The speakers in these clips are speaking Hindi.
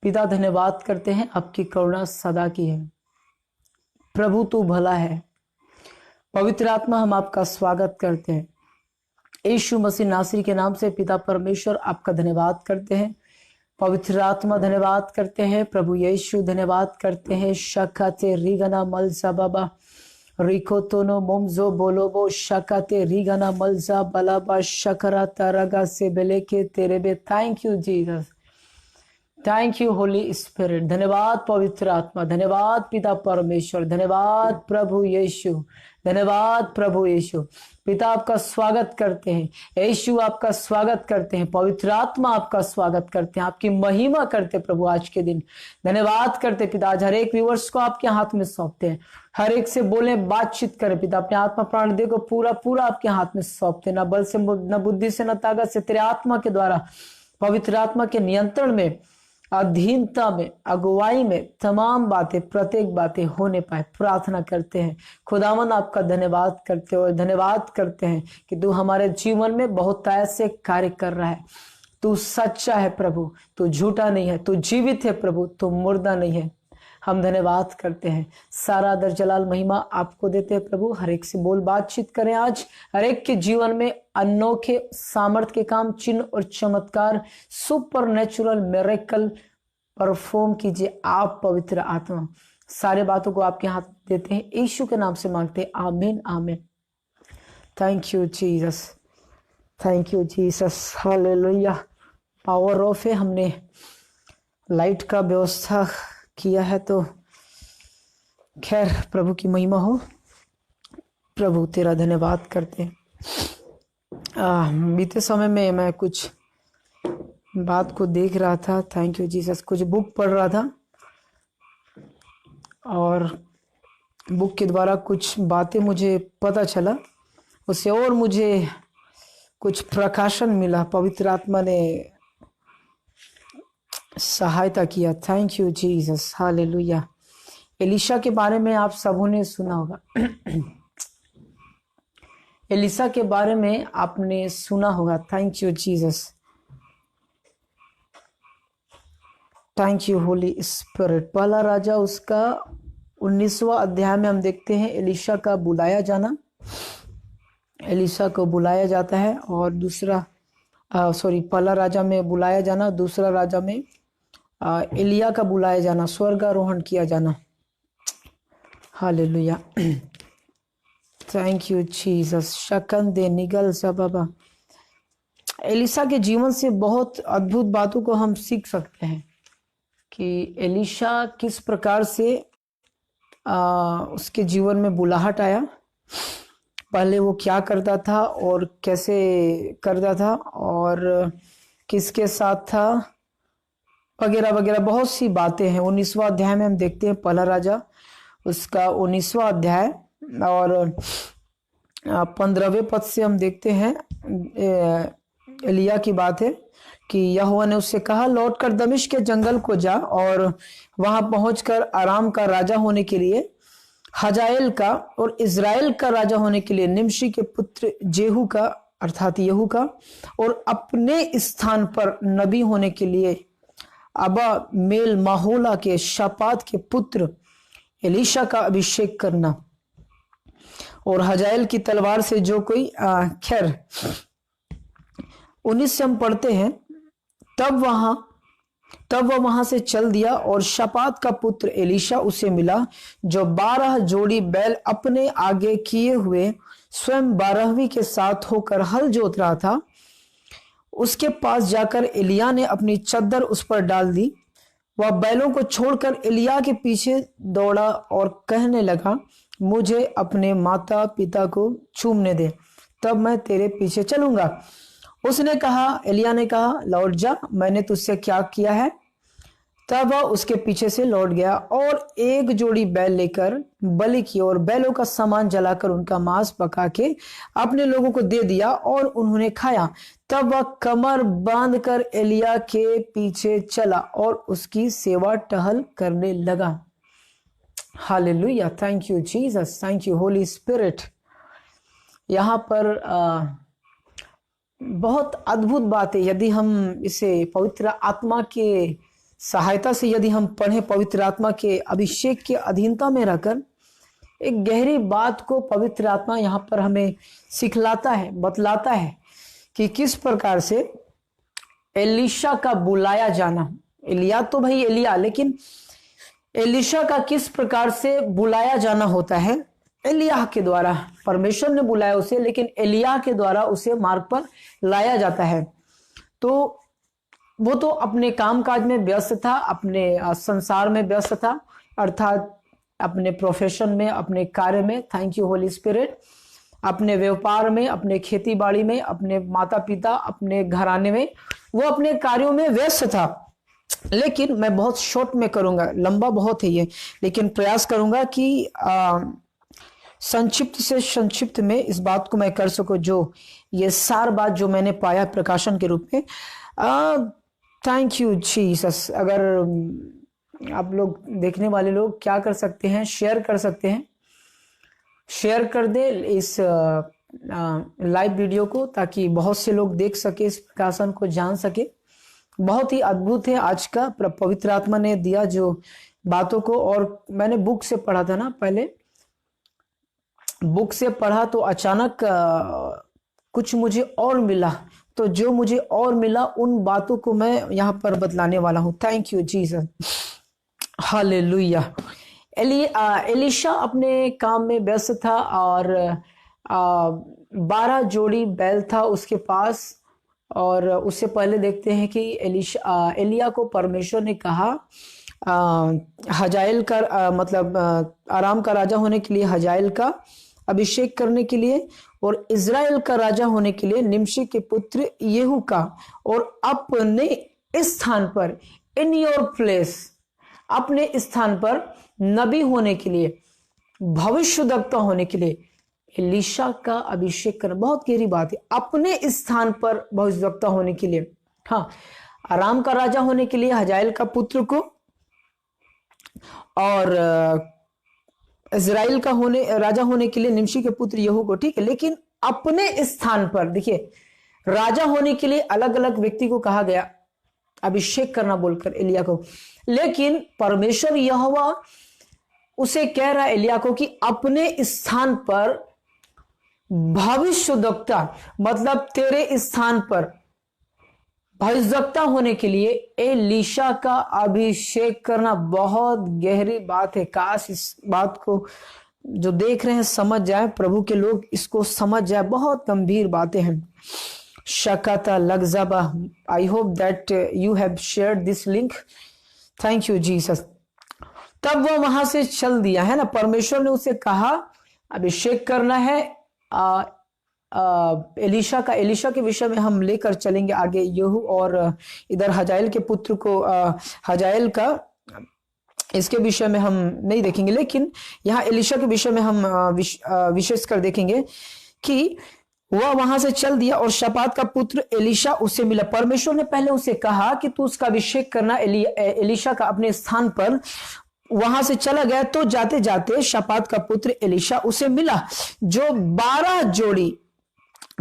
पिता धन्यवाद करते हैं, आपकी करुणा सदा की है। प्रभु तू भला है। पवित्र आत्मा हम आपका स्वागत करते हैं यीशु मसीह नासरी के नाम से। पिता परमेश्वर आपका धन्यवाद करते हैं। पवित्र आत्मा धन्यवाद करते हैं। प्रभु यीशु धन्यवाद करते हैं। शकाते रिगना मलसा बाबा रिकोतोनो मोमजो बोलोबो शकाते रिगना मलजा बलाबा शकरा तारागा से बेलेके तेरे बे। Thank you Jesus, thank you Holi spirit. धन्यवाद पवित्र आत्मा, धन्यवाद पिता परमेश्वर, धन्यवाद प्रभु यीशु, धन्यवाद प्रभु यीशु। पिता आपका स्वागत करते हैं, यीशु आपका स्वागत करते हैं, पवित्र आत्मा आपका स्वागत करते हैं, आपकी महिमा करते प्रभु आज के दिन। धन्यवाद करते पिता, आज हर एक व्यूअर्स को आपके हाथ में सौंपते हैं। हर एक से बोले, बातचीत करें पिता। अपने आत्मा प्राण दे को पूरा पूरा आपके हाथ में सौंपते, न बल से, न बुद्धि से, न ताकत से, तेरे आत्मा के द्वारा, पवित्र आत्मा के नियंत्रण में, अधीनता में, अगुवाई में तमाम बातें, प्रत्येक बातें होने पाए प्रार्थना करते हैं। खुदावन आपका धन्यवाद करते हो, धन्यवाद करते हैं कि तू हमारे जीवन में बहुत ऐसे कार्य कर रहा है। तू सच्चा है प्रभु, तू झूठा नहीं है, तू जीवित है प्रभु, तू मुर्दा नहीं है। हम धन्यवाद करते हैं। सारा दर जलाल महिमा आपको देते हैं प्रभु। हर एक से बोल, बातचीत करें आज। हर एक के जीवन में अनोखे सामर्थ के काम, चिन्ह और चमत्कार, सुपर नेचुरल मिरेकल परफॉर्म कीजिए आप पवित्र आत्मा। सारे बातों को आपके हाथ देते हैं, यीशु के नाम से मांगते हैं, आमीन आमीन। Thank you Jesus, thank you Jesus, hallelujah. Power of है, हमने लाइट का व्यवस्था किया है तो खैर प्रभु की महिमा हो। प्रभु तेरा धन्यवाद करते हैं। बीते समय में मैं कुछ बात को देख रहा था, थैंक यू जीसस, कुछ बुक पढ़ रहा था और बुक के द्वारा कुछ बातें मुझे पता चला, उससे और मुझे कुछ प्रकाशन मिला। पवित्र आत्मा ने सहायता किया। Thank you Jesus, hallelujah. Elisha के बारे में आप सबों ने सुना होगा। एलिशा के बारे में आपने सुना होगा। Thank you Jesus, thank you Holi spirit. पहला राजा उसका 19वां अध्याय में हम देखते हैं एलिशा का बुलाया जाना। एलिशा को बुलाया जाता है और दूसरा पहला राजा में बुलाया जाना, दूसरा राजा में एलिया का बुलाया जाना, स्वर्गारोहण किया जाना। Hallelujah, thank you Jesus. शकन दे निगल बाबा। एलिशा के जीवन से बहुत अद्भुत बातों को हम सीख सकते हैं कि एलिशा किस प्रकार से उसके जीवन में बुलाहट आया, पहले वो क्या करता था और कैसे करता था और किसके साथ था, वगैरह वगैरह बहुत सी बातें हैं। 19वां अध्याय में हम देखते हैं, पहला राजा उसका 19वां अध्याय और 15वें पद से हम देखते हैं एलिया की बात है कि यहोवा ने उससे कहा, लौटकर दमिश्क के जंगल को जा और वहां पहुंचकर आराम का राजा होने के लिए हजाएल का और इज़राइल का राजा होने के लिए निमशी के पुत्र जेहू का अर्थात यहू का और अपने स्थान पर नबी होने के लिए अबा मेल माहोला के शापात के पुत्र एलिशा का अभिषेक करना। और हजाएल की तलवार से जो कोई खैर 19 से हम पढ़ते हैं, तब वह वहां से चल दिया और शापात का पुत्र एलिशा उसे मिला, जो 12 जोड़ी बैल अपने आगे किए हुए स्वयं 12वीं के साथ होकर हल जोत रहा था। उसके पास जाकर एलिया ने अपनी चद्दर उस पर डाल दी। वह बैलों को छोड़कर एलिया के पीछे दौड़ा और कहने लगा, मुझे अपने माता पिता को चूमने दे, तब मैं तेरे पीछे चलूंगा। उसने कहा, एलिया ने कहा, लौट जा, मैंने तुझसे क्या किया है। तब वह उसके पीछे से लौट गया और एक जोड़ी बैल लेकर बलि की और बैलों का सामान जलाकर उनका मांस पका के अपने लोगों को दे दिया और उन्होंने खाया। तब वह कमर बांधकर एलिया के पीछे चला और उसकी सेवा टहल करने लगा। Hallelujah, thank you Jesus, thank you Holi spirit. यहाँ पर बहुत अद्भुत बात है। यदि हम इसे पवित्र आत्मा के सहायता से यदि हम पढ़ें, पवित्र आत्मा के अभिषेक के अधीनता में रहकर, एक गहरी बात को पवित्र आत्मा यहाँ पर हमें सिखलाता है, बतलाता है कि किस प्रकार से एलीशा का बुलाया जाना। एलिया तो भाई एलिया, लेकिन एलीशा का किस प्रकार से बुलाया जाना होता है। एलिया के द्वारा परमेश्वर ने बुलाया उसे, लेकिन एलिया के द्वारा उसे मार्ग पर लाया जाता है। तो वो तो अपने कामकाज में व्यस्त था, अपने संसार में व्यस्त था, अर्थात अपने प्रोफेशन में, अपने कार्य में, थैंक यू होली स्पिरिट, अपने व्यापार में, अपने खेती बाड़ी में, अपने माता पिता, अपने घराने में, वो अपने कार्यों में व्यस्त था। लेकिन मैं बहुत शॉर्ट में करूंगा, लंबा बहुत है ये, लेकिन प्रयास करूंगा कि संक्षिप्त से संक्षिप्त में इस बात को मैं कर सकूं, जो ये सार बात जो मैंने पाया प्रकाशन के रूप में। Thank you Jesus. अगर आप लोग देखने वाले लोग क्या कर सकते हैं, शेयर कर सकते हैं, शेयर कर दे इस लाइव वीडियो को, ताकि बहुत से लोग देख सके, इस प्रकाशन को जान सके। बहुत ही अद्भुत है आज का पवित्र आत्मा ने दिया जो बातों को। और मैंने बुक से पढ़ा था ना, पहले बुक से पढ़ा तो अचानक कुछ मुझे और मिला, तो जो मुझे और मिला उन बातों को मैं यहाँ पर बतलाने वाला हूँ। Thank you Jesus, hallelujah. Elisha अपने काम में व्यस्त था और 12 जोड़ी बैल था उसके पास। और उससे पहले देखते हैं कि एलिया को परमेश्वर ने कहा हजाएल का मतलब आराम का राजा होने के लिए हजाएल का अभिषेक करने के लिए, और इज़राइल का राजा होने के लिए निमशी के पुत्र येहू का, और अपने स्थान पर इन योर प्लेस, अपने स्थान पर नबी होने के लिए, भविष्यद्वक्ता होने के लिए एलीशा का अभिषेक करना। बहुत गहरी बात है, अपने स्थान पर भविष्यद्वक्ता होने के लिए। हाँ, आराम का राजा होने के लिए हजाएल का पुत्र को, और इज़राइल का राजा होने के लिए निमशी के पुत्र येहू को, ठीक है। लेकिन अपने स्थान पर देखिए, राजा होने के लिए अलग अलग व्यक्ति को कहा गया अभिषेक करना बोलकर एलिया को, लेकिन परमेश्वर यहोवा उसे कह रहा है एलिया को कि अपने स्थान पर भविष्यद्वक्ता, मतलब तेरे स्थान पर भविष्यद्वक्ता होने के लिए एलीशा का अभिषेक करना। बहुत गहरी बात है, काश इस बात को जो देख रहे हैं समझ जाए, प्रभु के लोग इसको समझ जाए। बहुत गंभीर बातें हैं। शकाता लगजाबा, I hope that you have shared this link, thank you Jesus. तब वो वहां से चल दिया है ना, परमेश्वर ने उसे कहा अभिषेक करना है एलीशा का। एलीशा के विषय में हम लेकर चलेंगे आगे, येहू और इधर हजाएल के पुत्र को हजाएल का, इसके विषय में हम नहीं देखेंगे, लेकिन यहाँ एलीशा के विषय में हम विशेष कर देखेंगे कि वह वहां से चल दिया और शपात का पुत्र एलीशा उससे मिला। परमेश्वर ने पहले उसे कहा कि तू उसका अभिषेक करना एलीशा का अपने स्थान पर। वहां से चला गया, तो जाते जाते शपात का पुत्र एलीशा उसे मिला, जो 12 जोड़ी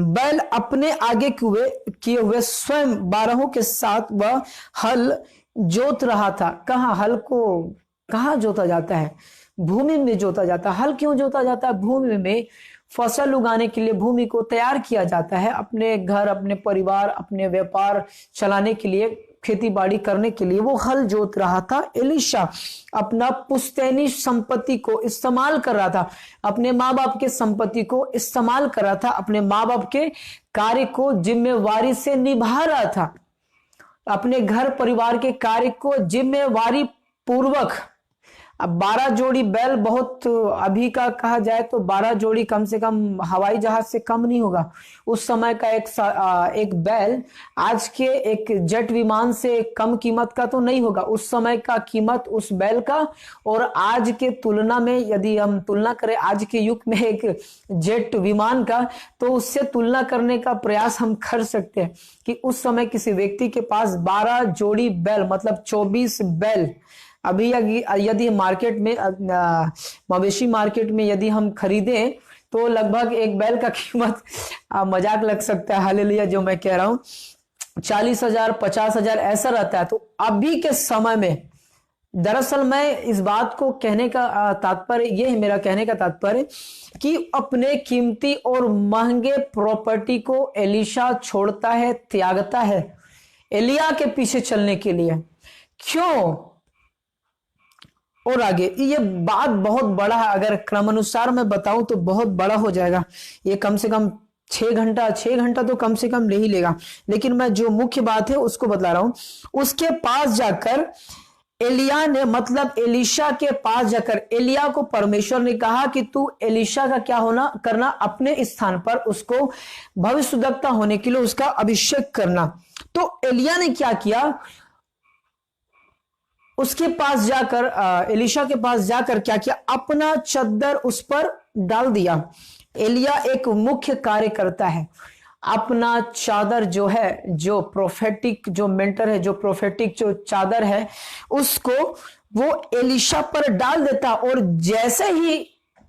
बैल अपने आगे किए हुए स्वयं 12 के साथ वह हल जोत रहा था। कहाँ हल को कहाँ जोता जाता है? भूमि में जोता जाता है। हल क्यों जोता जाता है? भूमि में फसल उगाने के लिए भूमि को तैयार किया जाता है, अपने घर, अपने परिवार, अपने व्यापार चलाने के लिए, खेती बाड़ी करने के लिए वो हल जोत रहा था। एलीशा अपना पुश्तैनी संपत्ति को इस्तेमाल कर रहा था, अपने माँ बाप के संपत्ति को इस्तेमाल कर रहा था, अपने माँ बाप के कार्य को जिम्मेवारी से निभा रहा था, अपने घर परिवार के कार्य को जिम्मेवारी पूर्वक। अब 12 जोड़ी बैल बहुत, अभी का कहा जाए तो 12 जोड़ी कम से कम हवाई जहाज से कम नहीं होगा। उस समय का एक बैल आज के एक जेट विमान से कम कीमत का तो नहीं होगा। उस समय का कीमत उस बैल का और आज के तुलना में, यदि हम तुलना करें आज के युग में एक जेट विमान का, तो उससे तुलना करने का प्रयास हम कर सकते हैं कि उस समय किसी व्यक्ति के पास 12 जोड़ी बैल मतलब 24 बैल, अभी यदि मार्केट में मवेशी मार्केट में यदि हम खरीदें तो लगभग एक बैल का कीमत मजाक लग सकता है, हालेलुया जो मैं कह रहा हूं, 40,000 50,000 ऐसा रहता है। तो अभी के समय में दरअसल मैं इस बात को कहने का तात्पर्य ये है, मेरा कहने का तात्पर्य कि अपने कीमती और महंगे प्रॉपर्टी को एलीशा छोड़ता है, त्यागता है एलिया के पीछे चलने के लिए। क्यों? और आगे ये बात बहुत बड़ा है, अगर क्रमानुसार मैं बताऊं तो बहुत बड़ा हो जाएगा। ये कम से कम 6 घंटा तो कम से कम ले ही लेगा, लेकिन मैं जो मुख्य बात है उसको बतला रहा हूं। उसके पास जाकर एलिया ने, मतलब एलीशा के पास जाकर एलिया को परमेश्वर ने कहा कि तू एलीशा का क्या होना करना, अपने स्थान पर उसको भविष्यद्वक्ता होने के लिए उसका अभिषेक करना। तो एलिया ने क्या किया, उसके पास जाकर एलीशा के पास जाकर क्या किया, अपना चद्दर उस पर डाल दिया। एलिया एक मुख्य कार्य करता है, अपना चादर जो है, जो प्रोफेटिक जो मेंटर है, जो प्रोफेटिक जो चादर है, उसको वो एलीशा पर डाल देता। और जैसे ही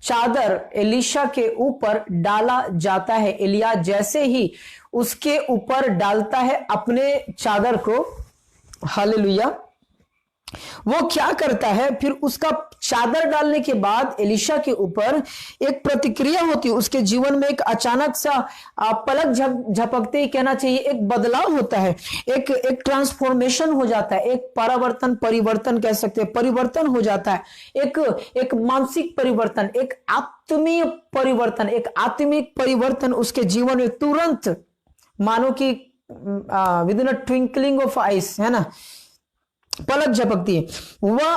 चादर एलीशा के ऊपर डाला जाता है, एलिया जैसे ही उसके ऊपर डालता है अपने चादर को, हालेलुया, वो क्या करता है, फिर उसका चादर डालने के बाद एलीशा के ऊपर एक प्रतिक्रिया होती है। उसके जीवन में एक अचानक सा पलक झपकते ही कहना चाहिए एक बदलाव होता है, एक ट्रांसफॉर्मेशन हो जाता है, एक परिवर्तन कह सकते हैं, परिवर्तन हो जाता है, एक मानसिक परिवर्तन, एक आत्मीय परिवर्तन, एक आत्मिक परिवर्तन उसके जीवन में तुरंत, मानो कि with in a twinkling of ice, है ना, पलक झपकती है। वह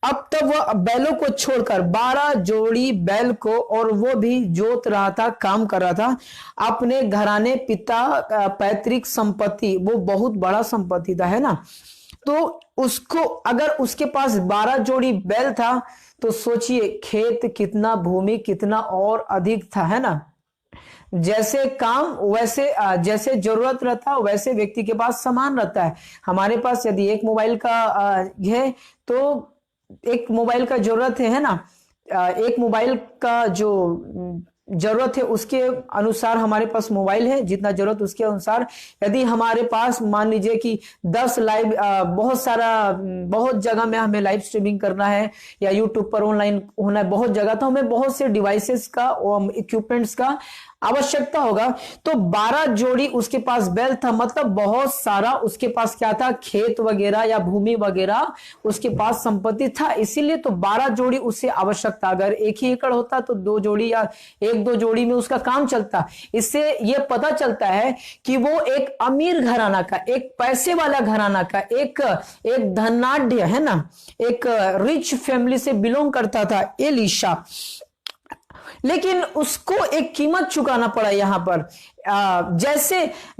अब तक वह बैलों को छोड़कर 12 जोड़ी बैल को, और वो भी जोत रहा था, काम कर रहा था, अपने घराने पिता पैतृक संपत्ति, वो बहुत बड़ा संपत्ति था, है ना। तो उसको, अगर उसके पास 12 जोड़ी बैल था तो सोचिए खेत कितना, भूमि कितना और अधिक था, है ना। जैसे काम वैसे, जैसे जरूरत रहता है वैसे व्यक्ति के पास सामान रहता है। हमारे पास यदि एक मोबाइल का है तो एक मोबाइल का जरूरत है ना, एक मोबाइल का जो जरूरत है उसके अनुसार हमारे पास मोबाइल है, जितना जरूरत उसके अनुसार। यदि हमारे पास मान लीजिए कि 10 लाइव, बहुत जगह में हमें लाइव स्ट्रीमिंग करना है या यूट्यूब पर ऑनलाइन होना है बहुत जगह, तो हमें बहुत से डिवाइसेस का, इक्विपमेंट्स का आवश्यकता होगा। तो 12 जोड़ी उसके पास बैल था, मतलब बहुत सारा उसके पास क्या था, खेत वगैरह या भूमि वगैरह उसके पास संपत्ति था, इसीलिए तो 12 जोड़ी उसे आवश्यकता। अगर 1 ही एकड़ होता तो 2 जोड़ी या 1-2 जोड़ी में उसका काम चलता। इससे यह पता चलता है कि वो एक अमीर घराना का, एक पैसे वाला घराना का, एक धनाढ्य, है ना, एक रिच फैमिली से बिलोंग करता था एलीशा। लेकिन उसको एक कीमत चुकाना पड़ा यहां पर।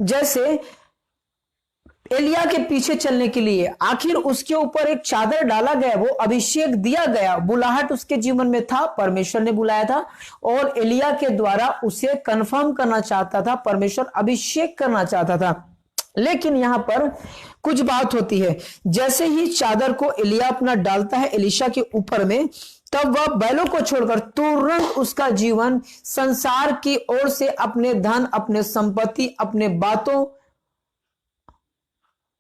जैसे एलिया के पीछे चलने के लिए आखिर उसके ऊपर एक चादर डाला गया, वो अभिषेक दिया गया, बुलाहट उसके जीवन में था, परमेश्वर ने बुलाया था और एलिया के द्वारा उसे कंफर्म करना चाहता था, परमेश्वर अभिषेक करना चाहता था। लेकिन यहां पर कुछ बात होती है, जैसे ही चादर को एलिया अपना डालता है एलीशा के ऊपर में, तब वह बैलों को छोड़कर तुरंत उसका जीवन संसार की ओर से, अपने धन, अपने संपत्ति, अपने बातों,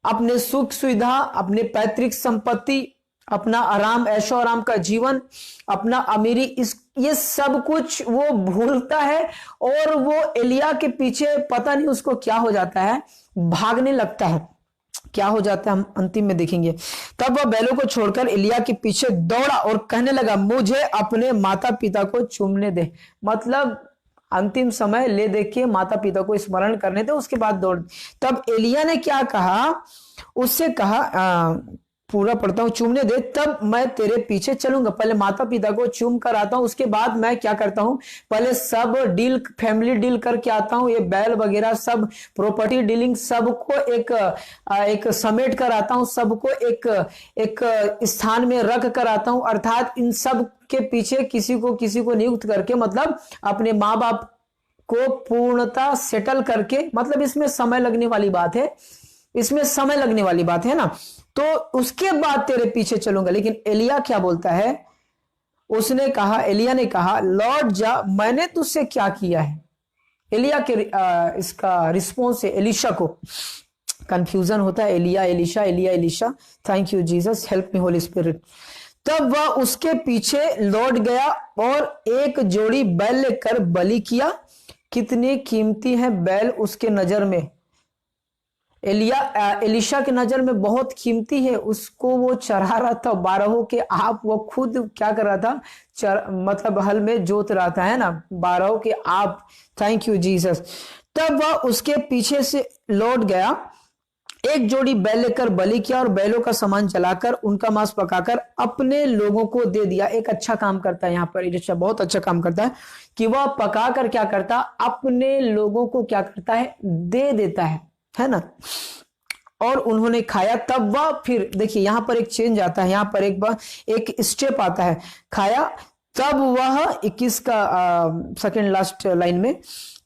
अपने सुख सुविधा, अपने पैतृक संपत्ति, अपना आराम, ऐशो आराम का जीवन, अपना अमीरी, ये सब कुछ वो भूलता है और वो एलिया के पीछे, पता नहीं उसको क्या हो जाता है, भागने लगता है। क्या हो जाता है हम अंतिम में देखेंगे। तब वह बैलों को छोड़कर एलिया के पीछे दौड़ा और कहने लगा, मुझे अपने माता पिता को चूमने दे। मतलब अंतिम समय ले देखिए, माता पिता को स्मरण करने दे, उसके बाद दौड़। तब एलिया ने क्या कहा, उससे कहा, पूरा पढ़ता हूं, चूमने दे तब मैं तेरे पीछे चलूंगा। पहले माता पिता को चूम कर आता हूं, उसके बाद मैं क्या करता हूं, पहले सब डील, फैमिली डील करके आता हूं, ये बैल वगैरह सब प्रॉपर्टी डीलिंग सबको एक समेट कर आता हूं, सबको एक स्थान में रख कर आता हूं। अर्थात इन सब के पीछे किसी को नियुक्त करके, मतलब अपने माँ बाप को पूर्णता सेटल करके, मतलब इसमें समय लगने वाली बात है, इसमें समय लगने वाली बात है ना। तो उसके बाद तेरे पीछे चलूंगा। लेकिन एलिया क्या बोलता है, उसने कहा, एलिया ने कहा, लौट जा, मैंने तुझसे क्या किया है। एलिया के इसका रिस्पॉन्स है एलीशा को, कंफ्यूजन होता है, Elijah Elisha, Elijah Elisha. Thank you Jesus, help me Holy Spirit. तब वह उसके पीछे लौट गया और एक जोड़ी बैल लेकर बलि किया। कितनी कीमती है बैल उसके नजर में, एलिशा की नजर में बहुत कीमती है। उसको वो चढ़ा रहा था 12 के आप, वो खुद क्या कर रहा था, मतलब हल में जोत रहा था, है ना, 12 के आप। Thank you Jesus. तब वह उसके पीछे से लौट गया, एक जोड़ी बैल लेकर बलि किया और बैलों का सामान जलाकर उनका मांस पकाकर अपने लोगों को दे दिया। एक अच्छा काम करता है यहाँ पर एलिशा, बहुत अच्छा काम करता है कि वह पकाकर क्या करता, अपने लोगों को क्या करता है, दे देता है ना। और उन्होंने खाया। तब वह, फिर देखिए यहां पर एक चेंज आता है, यहां पर एक स्टेप आता है, खाया। तब वह 21 का सेकंड लास्ट लाइन में,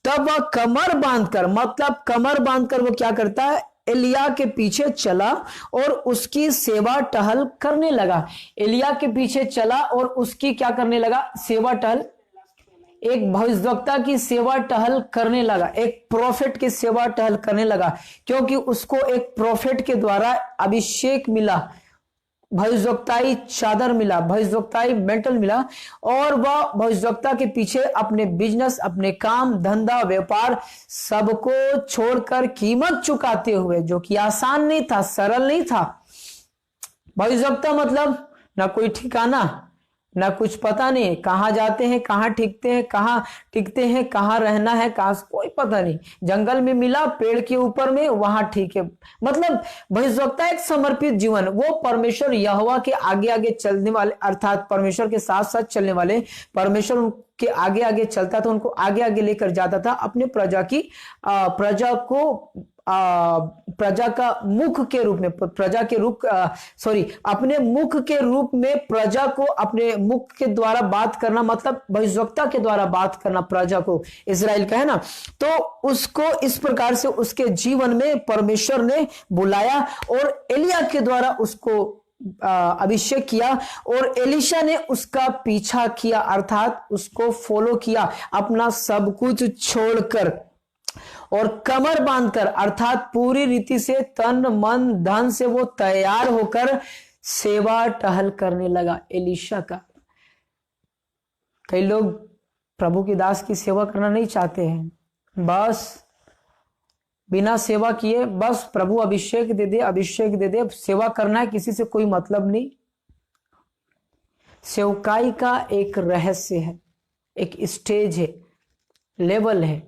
तब वह कमर बांधकर, मतलब कमर बांधकर वो क्या करता है, एलिया के पीछे चला और उसकी सेवा टहल करने लगा। एलिया के पीछे चला और उसकी क्या करने लगा, सेवा टहल, एक भविष्यवक्ता की सेवा टहल करने लगा, एक प्रोफेट की सेवा टहल करने लगा, क्योंकि उसको एक प्रोफेट के द्वारा अभिषेक मिला, भविष्यवक्ताई चादर मिला, भविष्यवक्ताई मेंटल मिला। और वह भविष्यवक्ता के पीछे अपने बिजनेस, अपने काम धंधा व्यापार सबको छोड़कर कीमत चुकाते हुए, जो कि आसान नहीं था, सरल नहीं था। भविष्यवक्ता मतलब ना कोई ठिकाना, ना कुछ पता नहीं, कहाँ जाते हैं, कहाँ टिकते हैं, कहाँ रहना है, कहाँ कोई पता नहीं। जंगल में मिला, पेड़ के ऊपर में, वहां ठीक है। मतलब भविष्यवक्ता एक समर्पित जीवन, वो परमेश्वर यहोवा के आगे आगे चलने वाले, अर्थात परमेश्वर के साथ साथ चलने वाले, परमेश्वर उनके आगे आगे चलता था, उनको आगे आगे लेकर जाता था, अपने प्रजा का मुख के रूप में, अपने मुख के रूप में प्रजा को, अपने मुख के द्वारा बात करना, मतलब भविष्यवक्ता के द्वारा बात करना प्रजा को, इजराइल का, है ना। तो उसको इस प्रकार से उसके जीवन में परमेश्वर ने बुलाया और एलिया के द्वारा उसको अभिषेक किया और एलिशा ने उसका पीछा किया, अर्थात उसको फॉलो किया, अपना सब कुछ छोड़कर और कमर बांधकर, अर्थात पूरी रीति से तन मन धन से वो तैयार होकर सेवा टहल करने लगा एलिशा का। कई लोग प्रभु की दास की सेवा करना नहीं चाहते हैं, बस बिना सेवा किए, बस प्रभु अभिषेक दे दे, अभिषेक दे दे, सेवा करना है, किसी से कोई मतलब नहीं। सेवकाई का एक रहस्य है, एक स्टेज है, लेवल है,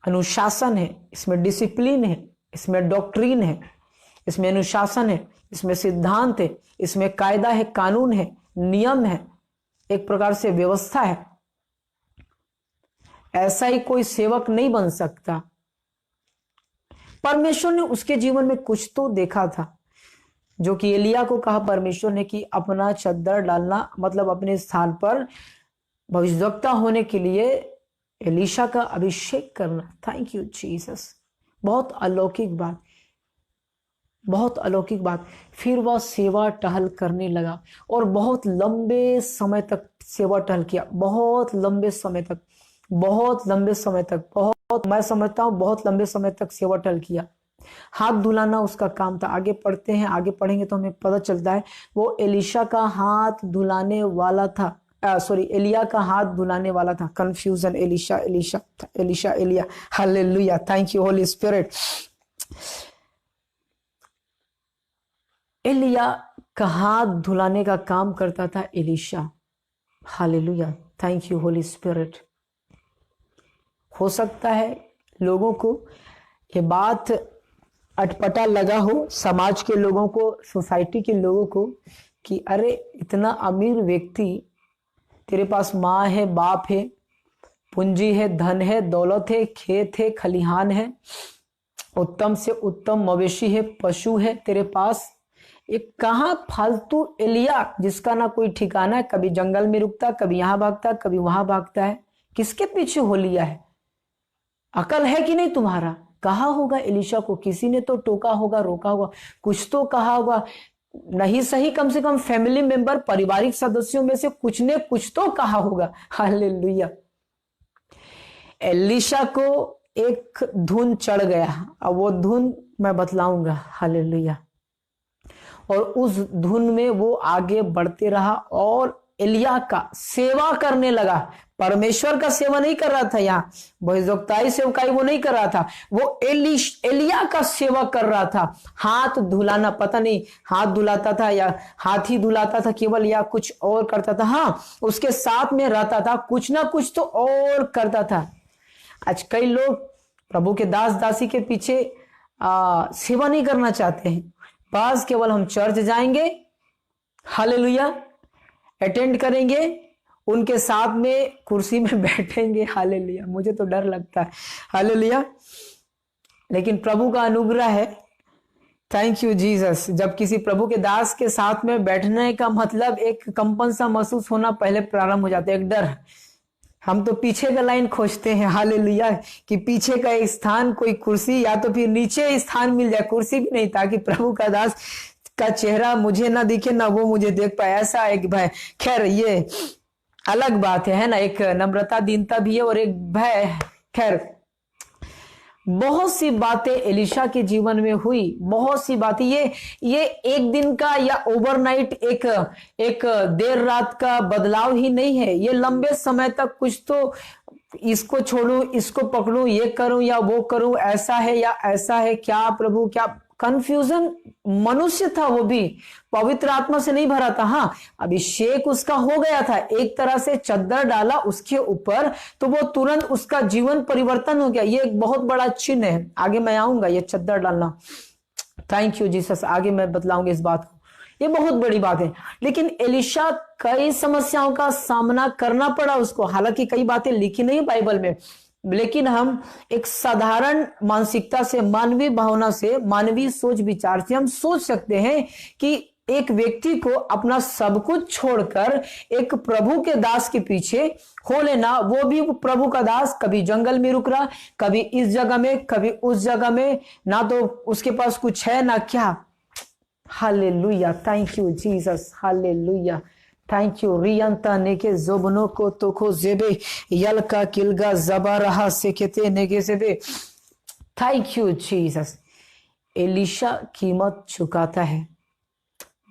अनुशासन है, इसमें डिसिप्लिन है, इसमें डॉक्ट्रीन है, इसमें अनुशासन है, इसमें सिद्धांत है, इसमें कायदा है, कानून है, नियम है, एक प्रकार से व्यवस्था है। ऐसा ही कोई सेवक नहीं बन सकता। परमेश्वर ने उसके जीवन में कुछ तो देखा था, जो कि एलिया को कहा परमेश्वर ने कि अपना चद्दर डालना, मतलब अपने स्थान पर भविष्यवक्ता होने के लिए एलिशा का अभिषेक करना। Thank you Jesus. बहुत अलौकिक बात, बहुत अलौकिक बात। फिर वह सेवा टहल करने लगा और बहुत लंबे समय तक सेवा टहल किया, बहुत लंबे समय तक, बहुत लंबे समय तक, बहुत, मैं समझता हूं बहुत लंबे समय तक सेवा टहल किया। हाथ धुलाना उसका काम था। आगे पढ़ते हैं, आगे पढ़ेंगे तो हमें पता चलता है वो एलिशा का हाथ धुलाने वाला था, एलिया का हाथ धुलाने वाला था। Confusion, Elisha Elisha Elisha Elijah. Hallelujah, thank you Holi Spirit. Elijah का हाथ धुलाने का काम करता था Elisha. Hallelujah, thank you Holi Spirit. हो सकता है लोगों को ये बात अटपटा लगा हो, समाज के लोगों को, सोसाइटी के लोगों को, कि अरे इतना अमीर व्यक्ति, तेरे पास माँ है, बाप है, पूंजी है, धन है, दौलत है, खेत है, खलिहान है, उत्तम से उत्तम मवेशी है, पशु है तेरे पास, एक कहाँ फालतू एलिया जिसका ना कोई ठिकाना है, कभी जंगल में रुकता, कभी यहाँ भागता, कभी वहां भागता है, किसके पीछे हो लिया है? अकल है कि नहीं तुम्हारा? कहा होगा एलिशा को, किसी ने तो टोका होगा, रोका होगा, कुछ तो कहा होगा, नहीं सही कम से कम फैमिली मेंबर, पारिवारिक सदस्यों में से कुछ ने कुछ तो कहा होगा। हालेलुया। एलिशा को एक धुन चढ़ गया। अब वो धुन मैं बतलाऊंगा। हालेलुया। और उस धुन में वो आगे बढ़ते रहा और एलिया का सेवा करने लगा। परमेश्वर का सेवा नहीं कर रहा था, यहाँ भविष्यवक्ताई सेवकाई वो नहीं कर रहा था, वो एलिया का सेवा कर रहा था। हाथ धुलाना, पता नहीं हाथ धुलाता था या हाथ ही धुलाता था केवल, या कुछ और करता था। हाँ, उसके साथ में रहता था, कुछ ना कुछ तो और करता था। आज कई लोग प्रभु के दास दासी के पीछे सेवा नहीं करना चाहते हैं। बस केवल हम चर्च जाएंगे, हालेलुया, अटेंड करेंगे, उनके साथ में कुर्सी में बैठेंगे। हालेलुया। मुझे तो डर लगता है। हालेलुया। लेकिन प्रभु का अनुग्रह है। Thank you Jesus. जब किसी प्रभु के दास के साथ में बैठने का मतलब एक कंपन सा महसूस होना पहले प्रारंभ हो जाता है, एक डर। हम तो पीछे का लाइन खोजते हैं, हालेलुया, कि पीछे का एक स्थान, कोई कुर्सी, या तो फिर नीचे स्थान मिल जाए, कुर्सी भी नहीं, ताकि प्रभु का दास का चेहरा मुझे ना दिखे ना वो मुझे देख पाए। ऐसा एक भय, खैर ये अलग बात है ना। एक नम्रता दीनता भी है और एक भय। खैर बहुत सी बातें एलिशा के जीवन में हुई, बहुत सी बातें। ये एक दिन का या ओवरनाइट एक देर रात का बदलाव ही नहीं है। ये लंबे समय तक कुछ तो इसको छोड़ूं, इसको पकड़ूं, ये करूं या वो करूं, ऐसा है या ऐसा है, क्या प्रभु क्या कंफ्यूजन। मनुष्य था, वो भी पवित्र आत्मा से नहीं भरा था। हाँ, अभिषेक उसका हो गया था, एक तरह से चद्दर डाला उसके ऊपर तो वो तुरंत उसका जीवन परिवर्तन हो गया। ये एक बहुत बड़ा चिन्ह है, आगे मैं आऊंगा ये चद्दर डालना। थैंक यू जीसस, आगे मैं बतलाऊंगा इस बात को, ये बहुत बड़ी बात है। लेकिन एलिशा कई समस्याओं का सामना करना पड़ा उसको। हालांकि कई बातें लिखी नहीं बाइबल में, लेकिन हम एक साधारण मानसिकता से, मानवीय भावना से, मानवीय सोच विचार से हम सोच सकते हैं कि एक व्यक्ति को अपना सब कुछ छोड़कर एक प्रभु के दास के पीछे हो लेना, वो भी प्रभु का दास, कभी जंगल में रुक रहा, कभी इस जगह में, कभी उस जगह में, ना तो उसके पास कुछ है ना क्या। Hallelujah. Thank you Jesus. Hallelujah. Thank you. रियंता नेके जोबनो को तोको जेबे यलका किलगा जबा रहा सेकेते नेगे जेबे। Thank you Jesus. एलिशा कीमत चुकाता है,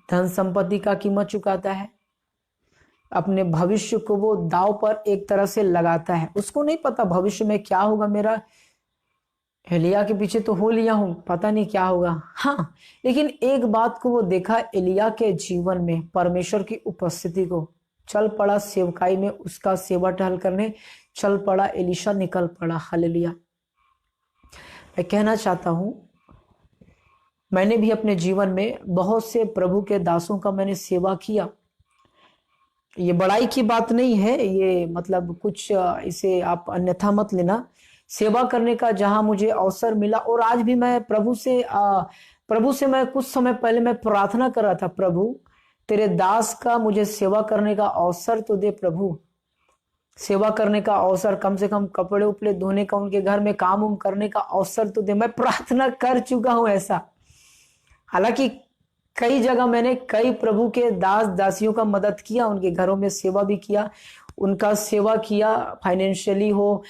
धन संपत्ति का कीमत चुकाता है, अपने भविष्य को वो दाव पर एक तरह से लगाता है। उसको नहीं पता भविष्य में क्या होगा मेरा। एलिया के पीछे तो हो लिया हूं, पता नहीं क्या होगा। हाँ, लेकिन एक बात को वो देखा एलिया के जीवन में, परमेश्वर की उपस्थिति को। चल पड़ा सेवकाई में, उसका सेवा टहल करने चल पड़ा एलिशा, निकल पड़ा। हालेलुया। मैं कहना चाहता हूं, मैंने भी अपने जीवन में बहुत से प्रभु के दासों का मैंने सेवा किया। ये बड़ाई की बात नहीं है, ये मतलब कुछ इसे आप अन्यथा मत लेना। सेवा करने का जहां मुझे अवसर मिला, और आज भी मैं प्रभु से मैं कुछ समय पहले मैं प्रार्थना कर रहा था, प्रभु तेरे दास का मुझे सेवा करने का अवसर तो दे प्रभु। सेवा करने का अवसर, कम से कम कपड़े उपड़े धोने का, उनके घर में काम उम करने का अवसर तो दे। मैं प्रार्थना कर चुका हूं ऐसा। हालांकि कई जगह मैंने कई प्रभु के दास दासियों का मदद किया, उनके घरों में सेवा भी किया, उनका सेवा किया, फाइनेंशियली हो,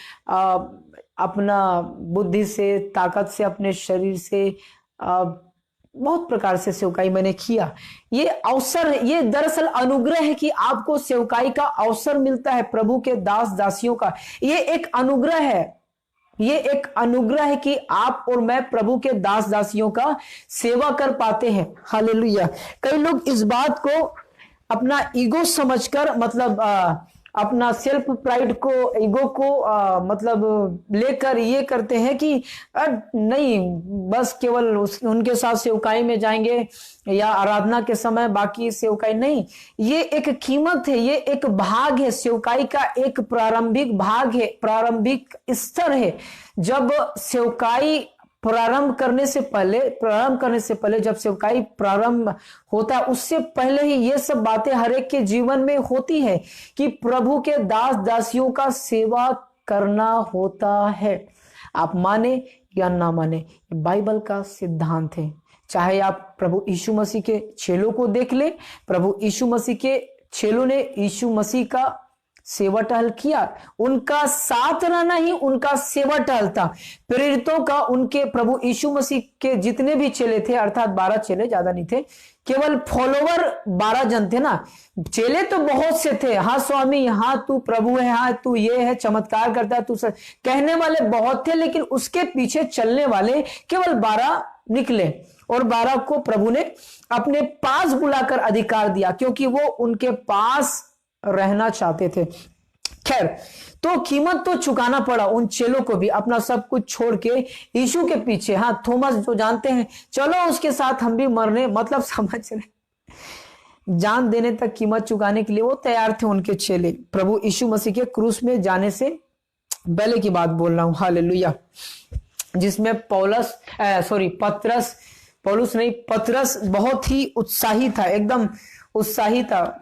अपना बुद्धि से, ताकत से, अपने शरीर से, बहुत प्रकार से सेवकाई मैंने किया। ये अवसर, ये दरअसल अनुग्रह है कि आपको सेवकाई का अवसर मिलता है प्रभु के दास दासियों का। ये एक अनुग्रह है, ये एक अनुग्रह है कि आप और मैं प्रभु के दास दासियों का सेवा कर पाते हैं। हालेलुया। कई लोग इस बात को अपना ईगो समझकर, मतलब अपना सेल्फ प्राइड को, ईगो को मतलब लेकर ये करते हैं कि नहीं, बस केवल उनके साथ सेवकाई में जाएंगे या आराधना के समय, बाकी सेवकाई नहीं। ये एक कीमत है, ये एक भाग है, सेवकाई का एक प्रारंभिक भाग है, प्रारंभिक स्तर है। जब सेवकाई प्रारंभ करने से पहले, जब सेवकाई प्रारंभ होता है, उससे पहले ही ये सब बातें हर एक के जीवन में होती है कि प्रभु के दास दासियों का सेवा करना होता है। आप माने या ना माने, बाइबल का सिद्धांत है। चाहे आप प्रभु यीशु मसीह के चेलों को देख ले, प्रभु यीशु मसीह के चेलों ने यीशु मसीह का सेवा टहल किया। उनका साथ रहना ही उनका सेवा टहल था। प्रेरितों का, उनके प्रभु यीशु मसीह के जितने भी चेले थे, अर्थात 12 चेले, ज्यादा नहीं थे, केवल फॉलोवर 12 जन थे ना। चेले तो बहुत से थे, हाँ स्वामी, हाँ तू प्रभु है, हाँ तू ये है, चमत्कार करता है तू, कहने वाले बहुत थे, लेकिन उसके पीछे चलने वाले केवल 12 निकले। और 12 को प्रभु ने अपने पास बुलाकर अधिकार दिया, क्योंकि वो उनके पास रहना चाहते थे। खैर, तो कीमत तो चुकाना पड़ा उन चेलों को भी, अपना सब कुछ छोड़ के यीशु के पीछे। हाँ, थॉमस जो जानते हैं, चलो उसके साथ हम भी मरने, मतलब समझ रहे, जान देने तक कीमत चुकाने के लिए वो तैयार थे उनके चेले, प्रभु यीशु मसीह के क्रूस में जाने से पहले की बात बोल रहा हूं। हालेलुया। जिसमें पतरस बहुत ही उत्साही था, एकदम उत्साही था।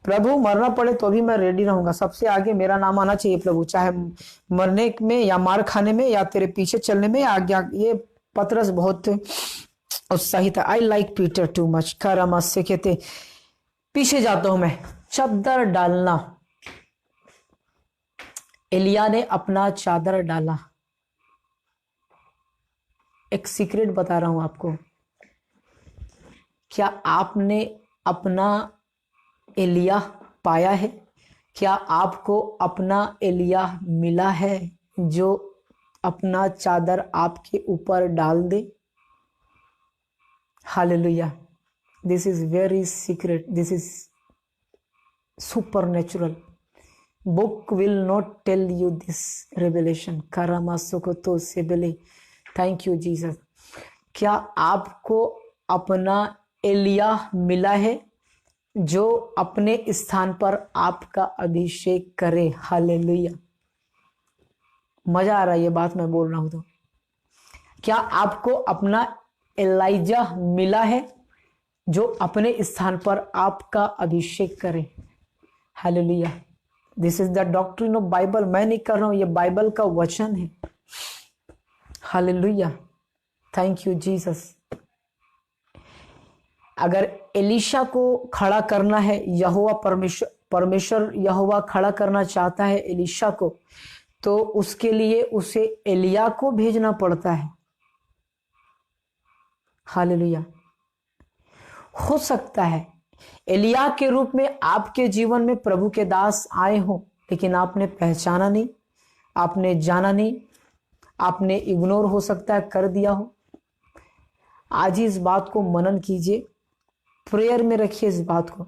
प्रभु मरना पड़े तो भी मैं रेडी रहूंगा, सबसे आगे मेरा नाम आना चाहिए प्रभु, चाहे मरने में या मार खाने में या तेरे पीछे चलने में या आज्ञा। ये पतरस बहुत उत्साही था। I like Peter too much. करामा से कहते, पीछे जाता हूं मैं। चादर डालना, एलिया ने अपना चादर डाला। एक सीक्रेट बता रहा हूं आपको, क्या आपने अपना एलिया पाया है? क्या आपको अपना एलिया मिला है जो अपना चादर आपके ऊपर डाल दे? Hallelujah. This is very secret, this is supernatural. Book will not tell you this revelation. कारामा सोकोतो सेबेले। Thank you Jesus. क्या आपको अपना एलिया मिला है जो अपने स्थान पर आपका अभिषेक करे? हालेलुया। मजा आ रहा है ये बात मैं बोल रहा हूं तो। क्या आपको अपना एलाइजा मिला है जो अपने स्थान पर आपका अभिषेक करे? Hallelujah. This is the doctrine of Bible. मैं नहीं कर रहा हूं, ये बाइबल का वचन है। हालेलुया। Thank you Jesus. अगर एलीशा को खड़ा करना है, यहोवा परमेश्वर यहोवा खड़ा करना चाहता है एलीशा को, तो उसके लिए उसे एलिया को भेजना पड़ता है। हालेलुया। हो सकता है एलिया के रूप में आपके जीवन में प्रभु के दास आए हो, लेकिन आपने पहचाना नहीं, आपने जाना नहीं, आपने इग्नोर हो सकता है कर दिया हो। आज ही इस बात को मनन कीजिए, प्रेयर में रखिए इस बात को।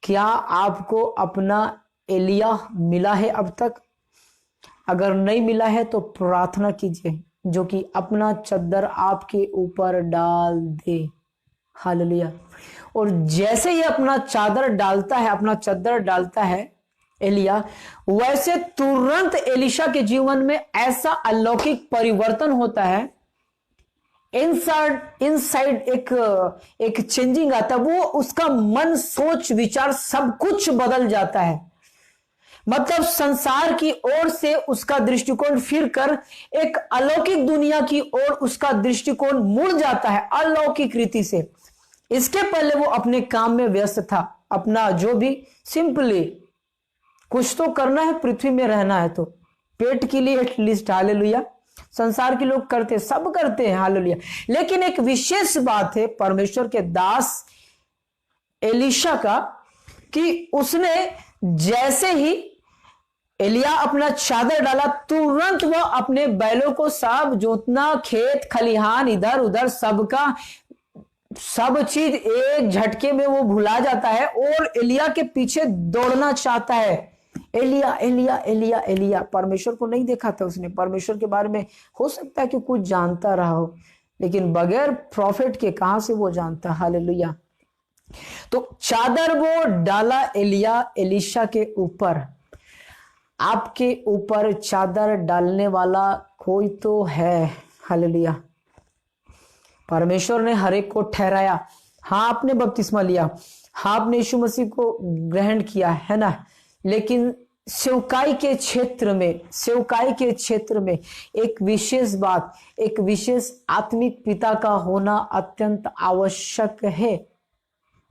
क्या आपको अपना एलिया मिला है अब तक? अगर नहीं मिला है तो प्रार्थना कीजिए जो कि अपना चद्दर आपके ऊपर डाल दे। हालेलुया। और जैसे ही अपना चादर डालता है, अपना चद्दर डालता है एलिया, वैसे तुरंत एलीशा के जीवन में ऐसा अलौकिक परिवर्तन होता है। इनसाइड एक चेंजिंग आता है। वो उसका मन, सोच, विचार सब कुछ बदल जाता है। मतलब संसार की ओर से उसका दृष्टिकोण फिर कर एक अलौकिक दुनिया की ओर उसका दृष्टिकोण मुड़ जाता है, अलौकिक रीति से। इसके पहले वो अपने काम में व्यस्त था, अपना जो भी सिंपली कुछ तो करना है, पृथ्वी में रहना है तो पेट के लिए एटलीस्ट। हालेलुया। संसार के लोग करते, सब करते हैं। हालेलुया। लेकिन एक विशेष बात है परमेश्वर के दास एलीशा का, कि उसने जैसे ही एलिया अपना चादर डाला, तुरंत वह अपने बैलों को सब जोतना, खेत खलिहान इधर उधर सबका सब चीज एक झटके में वो भुला जाता है और एलिया के पीछे दौड़ना चाहता है। एलिया एलिया एलिया एलिया। परमेश्वर को नहीं देखा था उसने। परमेश्वर के बारे में हो सकता है कि कुछ जानता रहा हो, लेकिन बगैर प्रॉफिट के कहां से वो जानता। हालेलुया। तो चादर वो डाला एलिया एलीशा के ऊपर। आपके ऊपर चादर डालने वाला कोई तो है। हालेलुया। परमेश्वर ने हर एक को ठहराया। हाँ, आपने बपतिस्मा लिया, हाँ आपने यीशु मसीह को ग्रहण किया है ना, लेकिन सेवकाई के क्षेत्र में एक विशेष बात, एक विशेष आत्मिक पिता का होना अत्यंत आवश्यक है।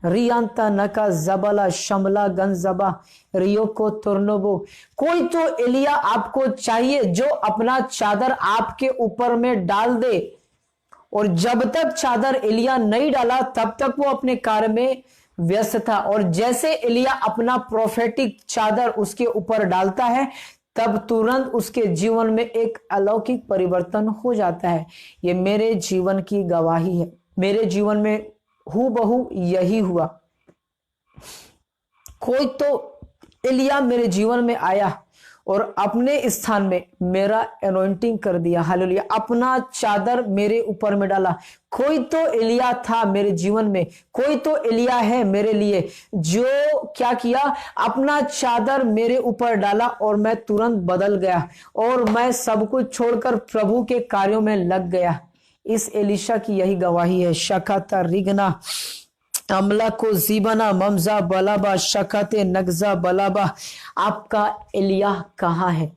रियांता नका जबला शमला गंजबा रियो को तुरनबो। कोई तो एलिया आपको चाहिए जो अपना चादर आपके ऊपर में डाल दे, और जब तक चादर एलिया नहीं डाला तब तक वो अपने कार्य में व्यस्त था। और जैसे एलिया अपना प्रोफेटिक चादर उसके ऊपर डालता है तब तुरंत उसके जीवन में एक अलौकिक परिवर्तन हो जाता है। ये मेरे जीवन की गवाही है, मेरे जीवन में हूबहू यही हुआ। कोई तो एलिया मेरे जीवन में आया और अपने स्थान में मेरा एनॉइंटिंग कर दिया, हालेलुया, अपना चादर मेरे ऊपर में डाला। कोई तो एलिया था मेरे जीवन में, कोई तो एलिया है मेरे लिए जो क्या किया, अपना चादर मेरे ऊपर डाला और मैं तुरंत बदल गया और मैं सब कुछ छोड़कर प्रभु के कार्यों में लग गया। इस एलिशा की यही गवाही है। शकाता रिगना अमला को जीबना ममजा बलाबा शकाते नगजा बलाबा। आपका एलिया कहाँ है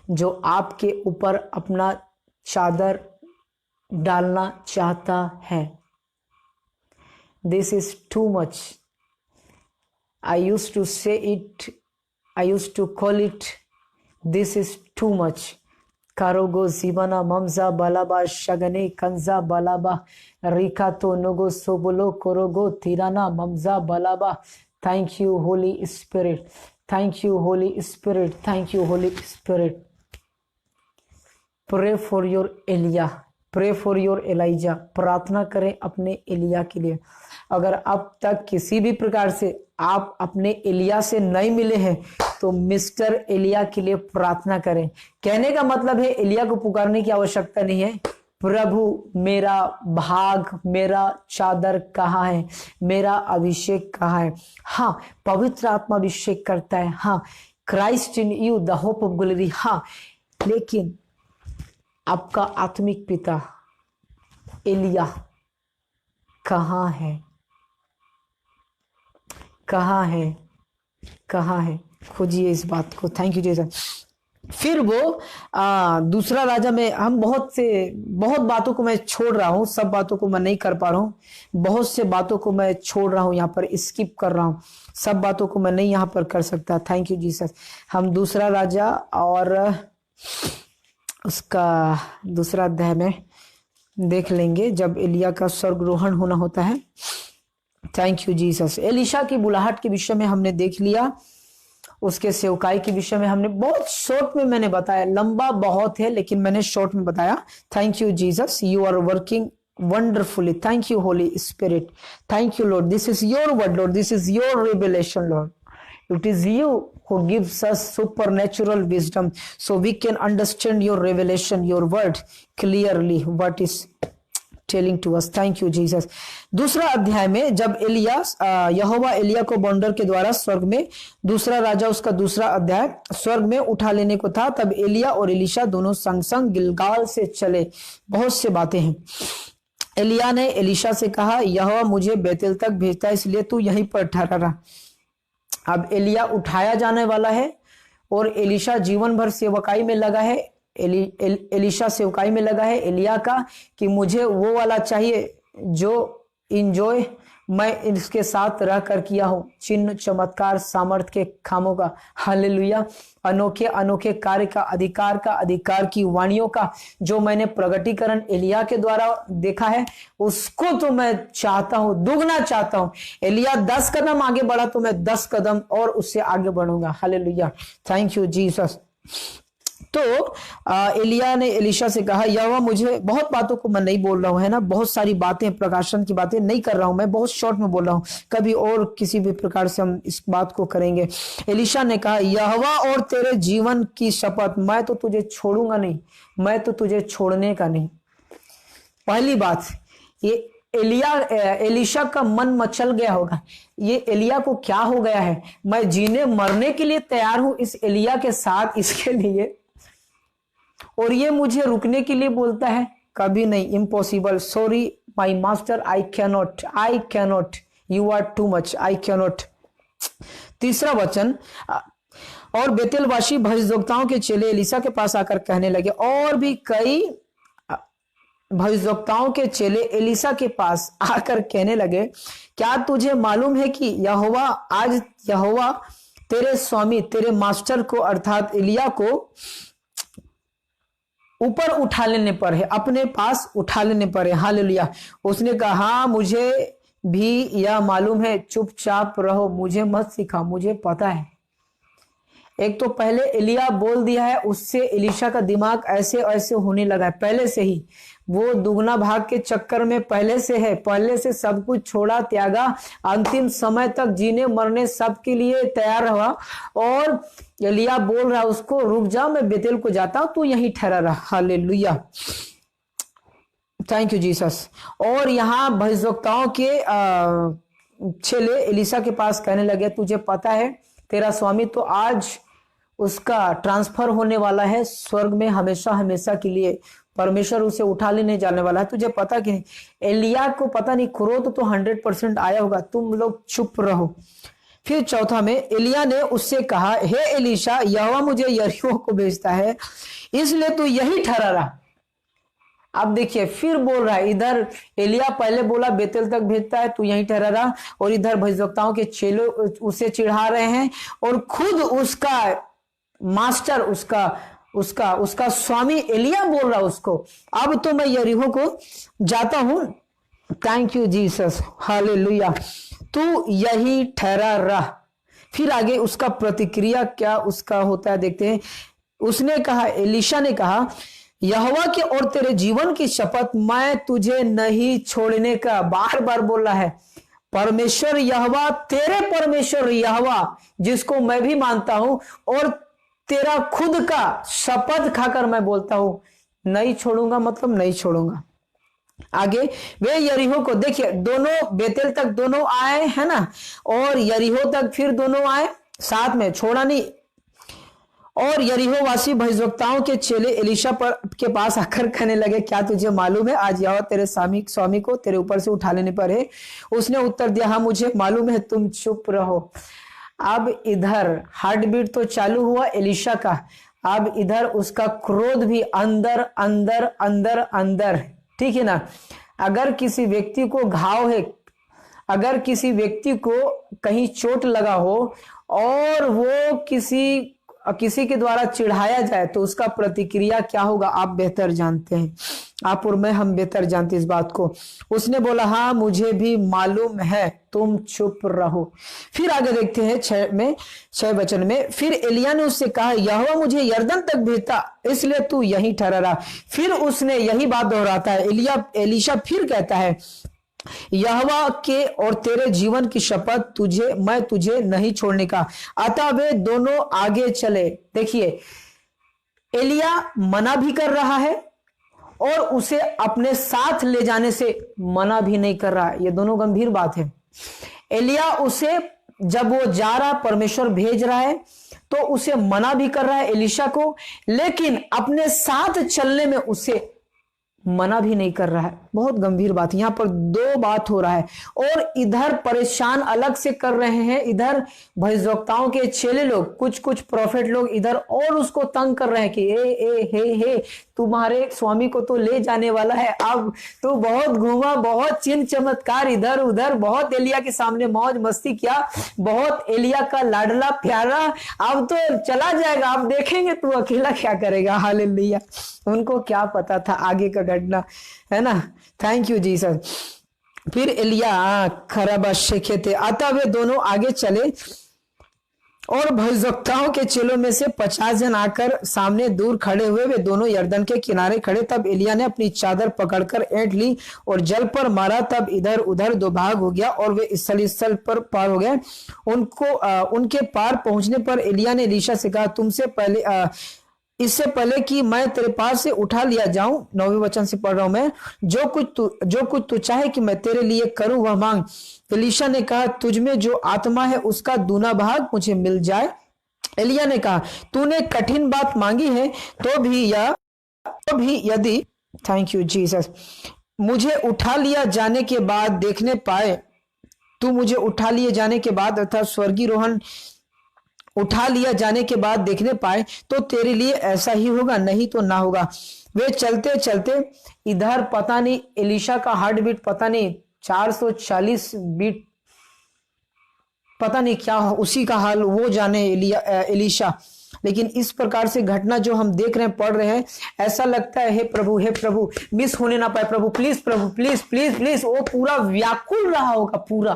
जो आपके ऊपर अपना चादर डालना चाहता है? This is too much. I used to say it, I used to call it, this is too much. कारोगो जीबना ममजा बलाबा शगने कंजा बलाबा रिका तो नोगो सोबोलो कोरोगो तिराना ममजा बलाबा। Thank you Holi spirit, thank you Holi spirit, thank you Holi spirit. Pray for your Elijah, pray for your Elijah. प्रार्थना करें अपने एलिया के लिए। अगर अब तक किसी भी प्रकार से आप अपने एलिया से नहीं मिले हैं तो मिस्टर एलिया के लिए प्रार्थना करें। कहने का मतलब है एलिया को पुकारने की आवश्यकता नहीं है। प्रभु मेरा भाग, मेरा चादर कहाँ है, मेरा अभिषेक कहाँ है? हाँ, पवित्र आत्मा अभिषेक करता है, हाँ, Christ in you the hope of glory, हाँ, लेकिन आपका आत्मिक पिता एलिया कहाँ है? कहाँ है? कहाँ है? खोजिए इस बात को। Thank you Jesus. फिर वो दूसरा राजा में हम बहुत बातों को मैं छोड़ रहा हूँ, सब बातों को मैं नहीं कर पा रहा हूँ, बहुत से बातों को मैं छोड़ रहा हूँ, यहाँ पर स्किप कर रहा हूँ, सब बातों को मैं नहीं यहाँ पर कर सकता। Thank you Jesus. हम दूसरा राजा और उसका दूसरा अध्याय में देख लेंगे जब एलिया का स्वर्गरोहण होना होता है। Thank you Jesus. एलिशा की बुलाहट के विषय में हमने देख लिया, उसके सेवकाई के विषय में हमने बहुत शॉर्ट में मैंने बताया, लंबा बहुत है लेकिन मैंने शॉर्ट में बताया। Thank you Jesus, you are working wonderfully. Thank you Holy Spirit. Thank you Lord, this is your word Lord, this is your revelation Lord. It is you who gives us supernatural wisdom so we can understand your revelation, your word clearly, what is telling to us. Thank you Jesus. दूसरा अध्याय में जब एलिया यहोवा एलिया को बंदर के द्वारा स्वर्ग में, दूसरा राजा उसका दूसरा अध्याय, स्वर्ग में उठा लेने को था, तब एलिया और एलिशा दोनों संग संग गिलगाल से चले। बहुत से बातें हैं। एलिया ने एलिशा से कहा, यहोवा मुझे बेतेल तक भेजता है, इसलिए तू यहीं पर ठहरा रहा। अब एलिया उठाया जाने वाला है और एलिशा जीवन भर सेवकाई में लगा है। एलिशा सेवकाई में लगा है एलिया का कि मुझे वो वाला चाहिए जो इंजॉय मैं इसके साथ रह कर किया हूं, चिन्ह चमत्कार सामर्थ के खामों का, हालेलुया, अनोखे अनोखे कार्य का, अधिकार की वाणियों का जो मैंने प्रगटीकरण एलिया के द्वारा देखा है, उसको तो मैं चाहता हूं, दुगना चाहता हूं। एलिया 10 कदम आगे बढ़ा तो मैं 10 कदम और उससे आगे बढ़ूंगा। Hallelujah, thank you Jesus. तो एलिया ने एलिशा से कहा, यहोवा मुझे, बहुत बातों को मैं नहीं बोल रहा हूं, है ना, बहुत सारी बातें, प्रकाशन की बातें नहीं कर रहा हूं, मैं बहुत शॉर्ट में बोल रहा हूं, कभी और किसी भी प्रकार से हम इस बात को करेंगे। एलिशा ने कहा, यहोवा और तेरे जीवन की शपथ, मैं तो तुझे छोड़ूंगा नहीं, मैं तो तुझे छोड़ने का नहीं। पहली बात, ये एलिशा का मन मचल गया होगा, ये एलिया को क्या हो गया है, मैं जीने मरने के लिए तैयार हूं इस एलिया के साथ, इसके लिए, और ये मुझे रुकने के लिए बोलता है, कभी नहीं, impossible, sorry my master, I cannot, you are too much, I cannot. तीसरा वचन, और बेतेलवासी भविष्यद्वक्ताओं के चेले एलिशा के पास आकर कहने लगे, और भी कई भविष्यवक्ताओं के चेले एलीशा के पास आकर कहने लगे, क्या तुझे मालूम है कि यहोवा तेरे स्वामी, तेरे मास्टर को अर्थात एलिया को ऊपर उठा लेने पर है, अपने पास उठा लेने पर है। हालेलुया। उसने कहा, हाँ मुझे भी यह मालूम है, चुपचाप रहो, मुझे मत सिखा, मुझे पता है। एक तो पहले एलिया बोल दिया है, उससे एलीशा का दिमाग ऐसे ऐसे होने लगा है पहले से ही। वो दुगना भाग के चक्कर में पहले से है, पहले से सब कुछ छोड़ा, त्यागा, अंतिम समय तक जीने मरने सब के लिए तैयार रहा। और एलिया बोल रहा उसको, रुक जा, मैं बेतेल को जाता हूं, तू यहीं ठहरा रहा। Hallelujah, thank you Jesus. और यहाँ भविष्यवक्ताओं के चेले एलीशा के पास कहने लगे, तुझे पता है तेरा स्वामी तो आज उसका ट्रांसफर होने वाला है स्वर्ग में हमेशा हमेशा के लिए, परमेश्वर उसे उठा लेने जाने वाला है, तुझे पता कि नहीं? एलिया को पता नहीं, क्रोध तो 100% आया होगा, तुम लोग चुप रहो। फिर चौथा में एलिया ने उससे कहा, हे एलीशा, यहोवा मुझे यरीहो को भेजता है, इसलिए तू यही ठहरा रहा। अब देखिए फिर बोल रहा है, इधर एलिया पहले बोला बेतेल तक भेजता है, तू यहीं ठहरा रहा, और इधर भविष्यवक्ताओं के चेले उसे चिढ़ा रहे हैं, और खुद उसका मास्टर, उसका स्वामी एलिया बोल रहा उसको, अब तो मैं यरीहो को जाता हूं। थैंक यू जीसस, हालेलुया, तू यही ठहरा रहा। फिर आगे उसका प्रतिक्रिया क्या उसका होता है देखते हैं। उसने कहा, एलीशा ने कहा, यहोवा के और तेरे जीवन की शपथ, मैं तुझे नहीं छोड़ने का। बार बार बोल रहा है, परमेश्वर यहोवा, तेरे परमेश्वर यहोवा जिसको मैं भी मानता हूं, और तेरा खुद का शपथ खाकर मैं बोलता हूं, नहीं छोड़ूंगा, मतलब नहीं छोड़ूंगा। आगे वे यरीहो को, देखिए दोनों बेतेल तक दोनों आए है ना, और यरीहो तक फिर दोनों आए साथ में, छोड़ा नहीं। और यरीहो वासी भविष्यवक्ताओं के चेले एलीशा के पास आकर कहने लगे, क्या तुझे मालूम है आज यहोवा तेरे स्वामी को तेरे ऊपर से उठा लेने पर है? उसने उत्तर दिया, हाँ मुझे मालूम है, तुम चुप रहो। अब इधर हार्ट बीट तो चालू हुआ एलीशा का, अब इधर उसका क्रोध भी अंदर अंदर अंदर अंदर, ठीक है ना। अगर किसी व्यक्ति को घाव है, अगर किसी व्यक्ति को कहीं चोट लगा हो और वो किसी के द्वारा चिढ़ाया जाए तो उसका प्रतिक्रिया क्या होगा, आप बेहतर जानते हैं, आप और मैं, हम बेहतर जानते इस बात को। उसने बोला, हाँ मुझे भी मालूम है, तुम चुप रहो। फिर आगे देखते हैं 6 वचन में, फिर एलिया ने उससे कहा, यहोवा मुझे यरदन तक भेजता, इसलिए तू यहीं ठहरा रहा। फिर उसने यही बात दोहराता है। एलीशा फिर कहता है, यहोवा के और तेरे जीवन की शपथ, मैं तुझे नहीं छोड़ने का। अतः वे दोनों आगे चले। देखिए एलिया मना भी कर रहा है और उसे अपने साथ ले जाने से मना भी नहीं कर रहा है, ये दोनों गंभीर बात है। एलिया उसे, जब वो जा रहा, परमेश्वर भेज रहा है, तो उसे मना भी कर रहा है एलीशा को, लेकिन अपने साथ चलने में उसे मना भी नहीं कर रहा है। बहुत गंभीर बात, यहां पर दो बात हो रहा है। और इधर परेशान अलग से कर रहे हैं, इधर भविष्यवक्ताओं के चेले लोग, कुछ प्रॉफिट लोग इधर और उसको तंग कर रहे हैं कि हे तुम्हारे स्वामी को तो ले जाने वाला है, अब तो बहुत घूमा, बहुत चिन्ह चमत्कार इधर उधर, बहुत एलिया के सामने मौज मस्ती किया, बहुत एलिया का लाडला प्यारा, अब तो चला जाएगा, अब देखेंगे तू अकेला क्या करेगा। हालेलुया। उनको क्या पता था आगे का घटना, है ना। Thank you Jesus. फिर एलिया खराबा शेखे थे। अतः वे दोनों आगे चले और भविष्यवक्ताओं के चेलों में से 50 जन आकर सामने दूर खड़े हुए। वे दोनों यरदन के किनारे खड़े। तब एलिया ने अपनी चादर पकड़कर ऐंठ ली और जल पर मारा, तब इधर उधर दो भाग हो गया और वे स्थल पर पार हो गए। उनके पार पहुंचने पर एलिया ने एलीशा से कहा, इससे पहले कि मैं तेरे पास से उठा लिया जाऊं, 9वें वचन से पढ़ रहा हूं मैं, जो कुछ तू चाहे कि मैं तेरे लिए करूं वह मांग। एलीशा ने कहा, तुझ में जो आत्मा है उसका दूना भाग मुझे मिल जाए। एलिया ने कहा, तूने कठिन बात मांगी है, तो भी यदि, थैंक यू जीसस, मुझे उठा लिया जाने के बाद देखने पाए, तू मुझे उठा लिए जाने के बाद अर्थात स्वर्गीय रोहन उठा लिया जाने के बाद देखने पाए तो तेरे लिए ऐसा ही होगा, नहीं तो ना होगा। वे चलते चलते इधर पता नहीं एलिशा का हार्ट बीट पता नहीं 440 बीट, पता नहीं क्या उसी का हाल वो जाने एलिशा। लेकिन इस प्रकार से घटना जो हम देख रहे हैं, पढ़ रहे हैं, ऐसा लगता है हे प्रभु मिस होने ना पाए प्रभु, प्लीज प्रभु, प्लीज प्लीज प्लीज। वो पूरा व्याकुल रहा होगा, पूरा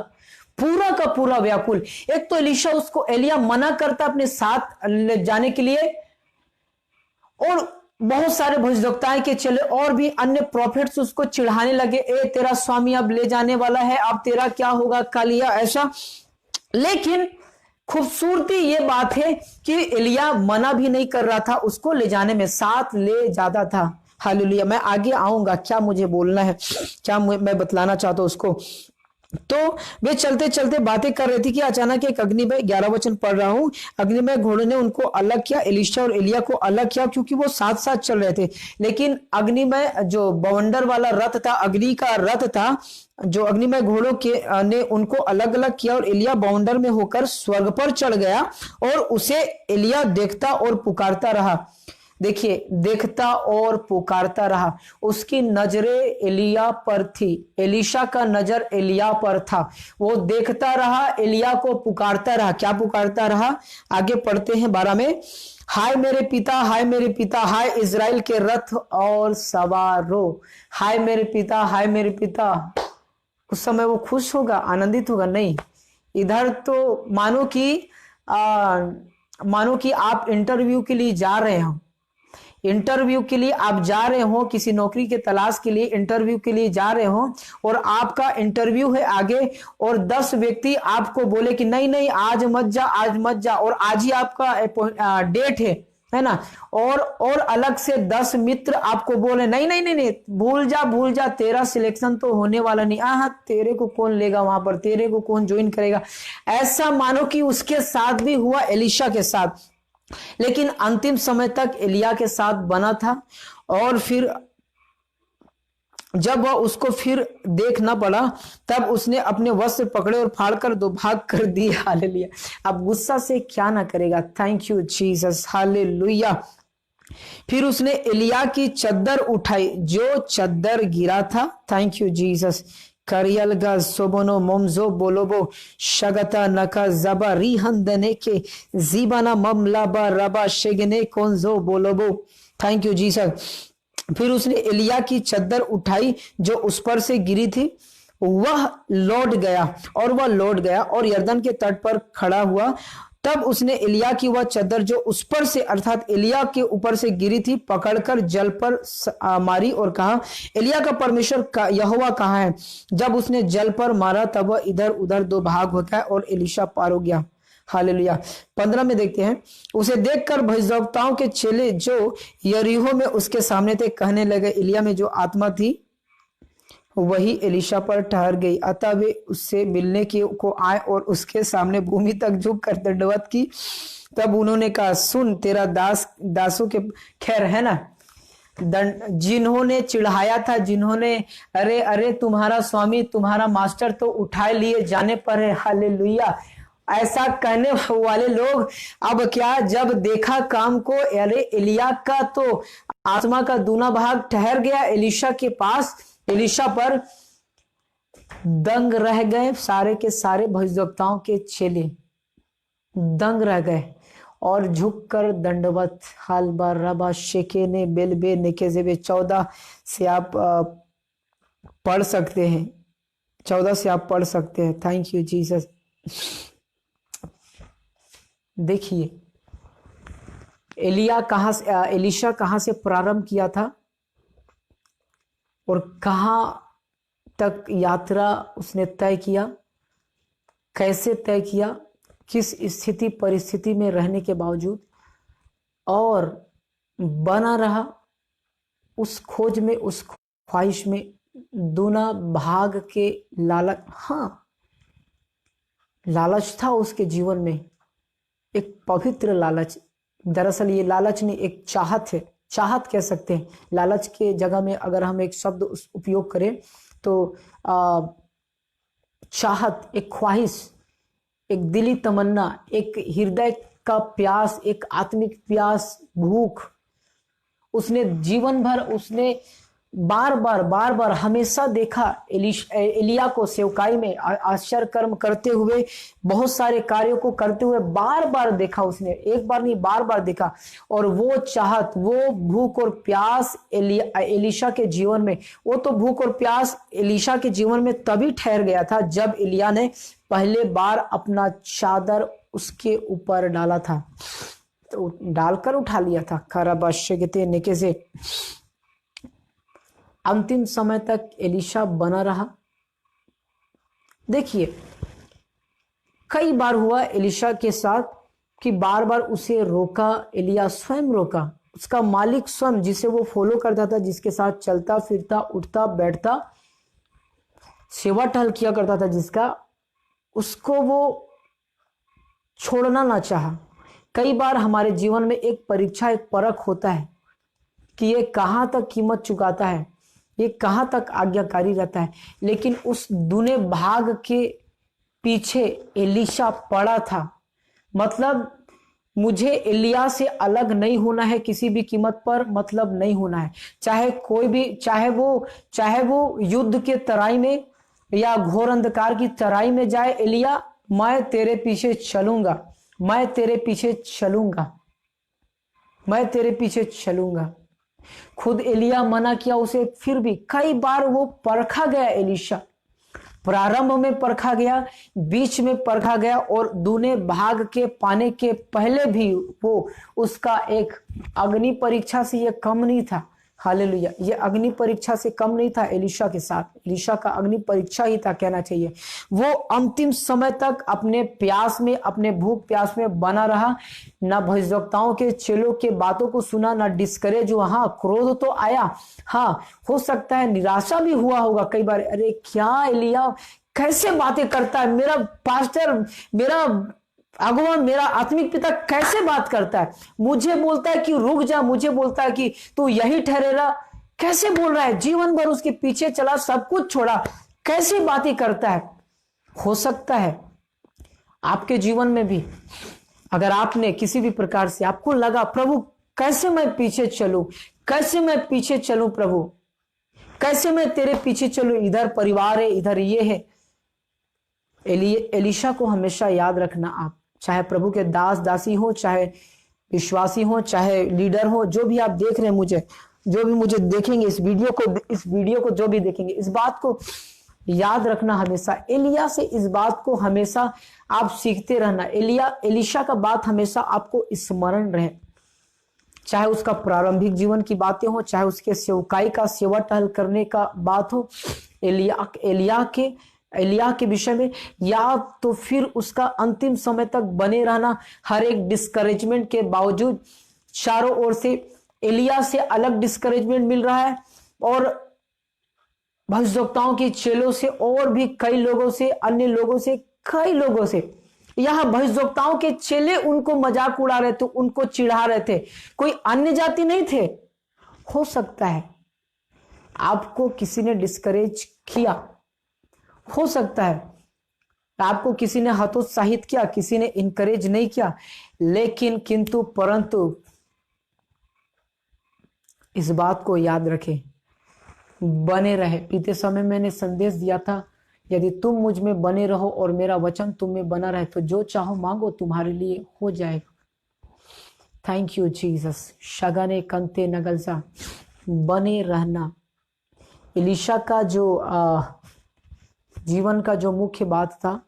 पूरा का पूरा व्याकुल। एक तो एलिया मना करता अपने साथ ले जाने के लिए, और बहुत सारे भविष्यवक्ताएं के चले और भी अन्य प्रॉफिट्स उसको चिढ़ाने लगे, ए तेरा स्वामी अब ले जाने वाला है, अब तेरा क्या होगा कालिया, ऐसा। लेकिन खूबसूरती ये बात है कि एलिया मना भी नहीं कर रहा था, उसको ले जाने में साथ ले जाता था। हालेलुया। मैं आगे आऊंगा, क्या मुझे बोलना है, क्या मैं बतलाना चाहता हूं उसको। तो वे चलते चलते बातें कर रही थी कि अचानक एक अग्निमय, 11 वचन पढ़ रहा हूं, अग्निमय घोड़े ने उनको अलग किया, एलिशा और एलिया को अलग किया, क्योंकि वो साथ साथ चल रहे थे। लेकिन अग्निमय जो बवंडर वाला रथ था, अग्नि का रथ था, जो अग्निमय घोड़ों के ने उनको अलग अलग किया, और एलिया बवंडर में होकर स्वर्ग पर चढ़ गया, और उसे एलिया देखता और पुकारता रहा। देखिए, देखता और पुकारता रहा। उसकी नजरें एलिया पर थी, एलिशा का नजर एलिया पर था। वो देखता रहा, एलिया को पुकारता रहा। क्या पुकारता रहा? आगे पढ़ते हैं 12 में, हाय मेरे पिता, हाय मेरे पिता, हाय इजराइल के रथ और सवारों, हाय मेरे पिता, हाय मेरे पिता। उस समय वो खुश होगा, आनंदित होगा? नहीं। इधर तो मानो कि आप इंटरव्यू के लिए जा रहे हो, इंटरव्यू के लिए आप जा रहे हो, किसी नौकरी के तलाश के लिए इंटरव्यू के लिए जा रहे हो, और आपका इंटरव्यू है आगे, और 10 व्यक्ति आपको बोले कि नहीं नहीं आज मत जा, आज मत जा, और आज ही आपका डेट है ना, और अलग से 10 मित्र आपको बोले नहीं नहीं नहीं नहीं, भूल जा, तेरा सिलेक्शन तो होने वाला नहीं, हाँ तेरे को कौन लेगा वहां पर, तेरे को कौन ज्वाइन करेगा। ऐसा मानो कि उसके साथ भी हुआ, एलिशा के साथ। लेकिन अंतिम समय तक एलिया के साथ बना था, और फिर जब वह उसको फिर देख ना पड़ा, तब उसने अपने वस्त्र पकड़े और फाड़कर 2 भाग कर दिए। हालेलुया। अब गुस्सा से क्या ना करेगा। Thank you Jesus, hallelujah. फिर उसने एलिया की चद्दर उठाई, जो चद्दर गिरा था। Thank you Jesus. करियलगा सोबोनो मोमजो बोलोबो शगता नका जबा रिहंदने के जीबाना ममलाबा रबा शेगने कोंजो बोलोबो। Thank you Jesus. फिर उसने एलिया की चद्दर उठाई जो उस पर से गिरी थी, वह लौट गया और यरदन के तट पर खड़ा हुआ। तब उसने एलिया की वह चद्दर जो उस पर से, अर्थात एलिया के ऊपर से गिरी थी, पकड़कर जल पर मारी और कहा, एलिया का परमेश्वर यहोवा कहाँ है? जब उसने जल पर मारा तब वह इधर उधर 2 भाग हो गया और एलिशा पार हो गया। हालेलुया। 15 में देखते हैं, उसे देखकर भविष्यवक्ताओं के चेले जो यरीहो में उसके सामने थे कहने लगे, एलिया में जो आत्मा थी वही एलिशा पर ठहर गई। अतः वे उससे मिलने को आए और उसके सामने भूमि तक झुककर दंडवत की। तब उन्होंने कहा, सुन, तेरा दासों के, खैर है ना, जिन्होंने चिढ़ाया था, जिन्होंने अरे अरे तुम्हारा स्वामी, तुम्हारा मास्टर तो उठाए लिए जाने पर है, हालेलुया, ऐसा कहने वाले लोग अब क्या, जब देखा काम को, अरे एलिया का तो आत्मा का दूना भाग ठहर गया एलिशा के पास, एलिशा पर दंग रह गए। सारे के सारे भविष्यवक्ताओं के चेले दंग रह गए और झुककर दंडवत। हालबा रबा शेके ने बेलबे नेकेजेबे 14 से आप पढ़ सकते हैं, 14 से आप पढ़ सकते हैं। Thank you Jesus. देखिए एलिशा कहां से प्रारंभ किया था और कहां तक यात्रा उसने तय किया, कैसे तय किया, किस स्थिति परिस्थिति में रहने के बावजूद, और बना रहा उस खोज में, उस ख्वाहिश में, दूना भाग के लालच। हाँ, लालच था उसके जीवन में, एक पवित्र लालच। दरअसल ये लालच नहीं, एक चाहत है, चाहत कह सकते हैं। लालच के जगह में अगर हम एक शब्द उपयोग करें तो चाहत, एक ख्वाहिश, एक दिली तमन्ना, एक हृदय का प्यास, एक आत्मिक प्यास, भूख, उसने जीवन भर, उसने बार बार हमेशा देखा एलिया को सेवकाई में आश्चर्य कर्म करते हुए, बहुत सारे कार्यों को करते हुए बार बार देखा उसने, एक बार नहीं बार बार देखा। और वो चाहत, वो भूख और प्यास एलीशा के जीवन में, वो तो भूख और प्यास एलीशा के जीवन में तभी ठहर गया था जब एलिया ने पहले बार अपना चादर उसके ऊपर डाला था, तो डालकर उठा लिया था। खराबाश्य निके से अंतिम समय तक एलीशा बना रहा। देखिए कई बार हुआ एलीशा के साथ कि बार बार उसे रोका, एलिया स्वयं रोका, उसका मालिक स्वयं, जिसे वो फॉलो करता था, जिसके साथ चलता फिरता, उठता बैठता, सेवा टहल किया करता था, जिसका, उसको वो छोड़ना ना चाहा। कई बार हमारे जीवन में एक परीक्षा, एक परख होता है कि ये कहाँ तक कीमत चुकाता है, ये कहाँ तक आज्ञाकारी रहता है। लेकिन उस दूने भाग के पीछे एलीशा पड़ा था। मतलब मुझे एलिया से अलग नहीं होना है, किसी भी कीमत पर मतलब नहीं होना है, चाहे कोई भी, चाहे वो युद्ध के तराई में या घोर अंधकार की तराई में जाए, एलिया मैं तेरे पीछे चलूंगा, मैं तेरे पीछे चलूंगा, मैं तेरे पीछे चलूंगा। खुद एलिया मना किया उसे, फिर भी कई बार वो परखा गया एलीशा, प्रारंभ में परखा गया, बीच में परखा गया, और दूने भाग के पाने के पहले भी वो, उसका एक अग्नि परीक्षा से ये कम नहीं था। हालेलुया, ये अग्नि परीक्षा से कम नहीं था एलीशा के साथ, एलीशा का अग्नि परीक्षा ही था कहना चाहिए। वो अंतिम समय तक अपने प्यास में, अपने भूख प्यास में बना रहा, ना भविष्यवक्ताओं के चेलों के बातों को सुना, ना डिस्करेज हुआ। हाँ, क्रोध तो आया, हाँ हो सकता है निराशा भी हुआ होगा कई बार, अरे क्या एलिया कैसे बातें करता है, मेरा पास्टर, मेरा अगुवान, मेरा आत्मिक पिता कैसे बात करता है, मुझे बोलता है कि रुक जा, मुझे बोलता है कि तू यही ठहरेगा, कैसे बोल रहा है, जीवन भर उसके पीछे चला, सब कुछ छोड़ा, कैसे बातें करता है। हो सकता है आपके जीवन में भी, अगर आपने किसी भी प्रकार से आपको लगा प्रभु कैसे मैं पीछे चलूं, कैसे मैं पीछे चलूं प्रभु, कैसे मैं तेरे पीछे चलूं, इधर परिवार है, इधर ये है। एलीशा को हमेशा याद रखना, आप चाहे प्रभु के दास दासी हो, चाहे विश्वासी हो, चाहे लीडर हो, जो भी आप देख रहे हैं, मुझे जो भी मुझे देखेंगे इस वीडियो को जो भी देखेंगे, इस बात को याद रखना हमेशा। एलिया से इस बात को हमेशा आप सीखते रहना। एलीशा का बात हमेशा आपको स्मरण रहे, चाहे उसका प्रारंभिक जीवन की बातें हो, चाहे उसके सेवकाई का, सेवा टहल करने का बात हो एलिया के विषय में, या तो फिर उसका अंतिम समय तक बने रहना, हर एक डिस्करेजमेंट के बावजूद। चारों ओर से एलिया से अलग डिस्करेजमेंट मिल रहा है, और भविष्यवक्ताओं के चेलों से, और भी कई लोगों से, अन्य लोगों से, कई लोगों से। यहां भविष्यवक्ताओं के चेले उनको मजाक उड़ा रहे थे, उनको चिढ़ा रहे थे, कोई अन्य जाति नहीं थे। हो सकता है आपको किसी ने डिस्करेज किया, हो सकता है आपको किसी ने हतोत्साहित किया, किसी ने इनकरेज नहीं किया, लेकिन किंतु परंतु इस बात को याद रखें, बने रहे। बीते समय मैंने संदेश दिया था, यदि तुम मुझ में बने रहो और मेरा वचन तुम में बना रहे, तो जो चाहो मांगो तुम्हारे लिए हो जाएगा। Thank you Jesus. शगने कंते नगलसा, बने रहना। एलीशा का जो जीवन का जो मुख्य बात था,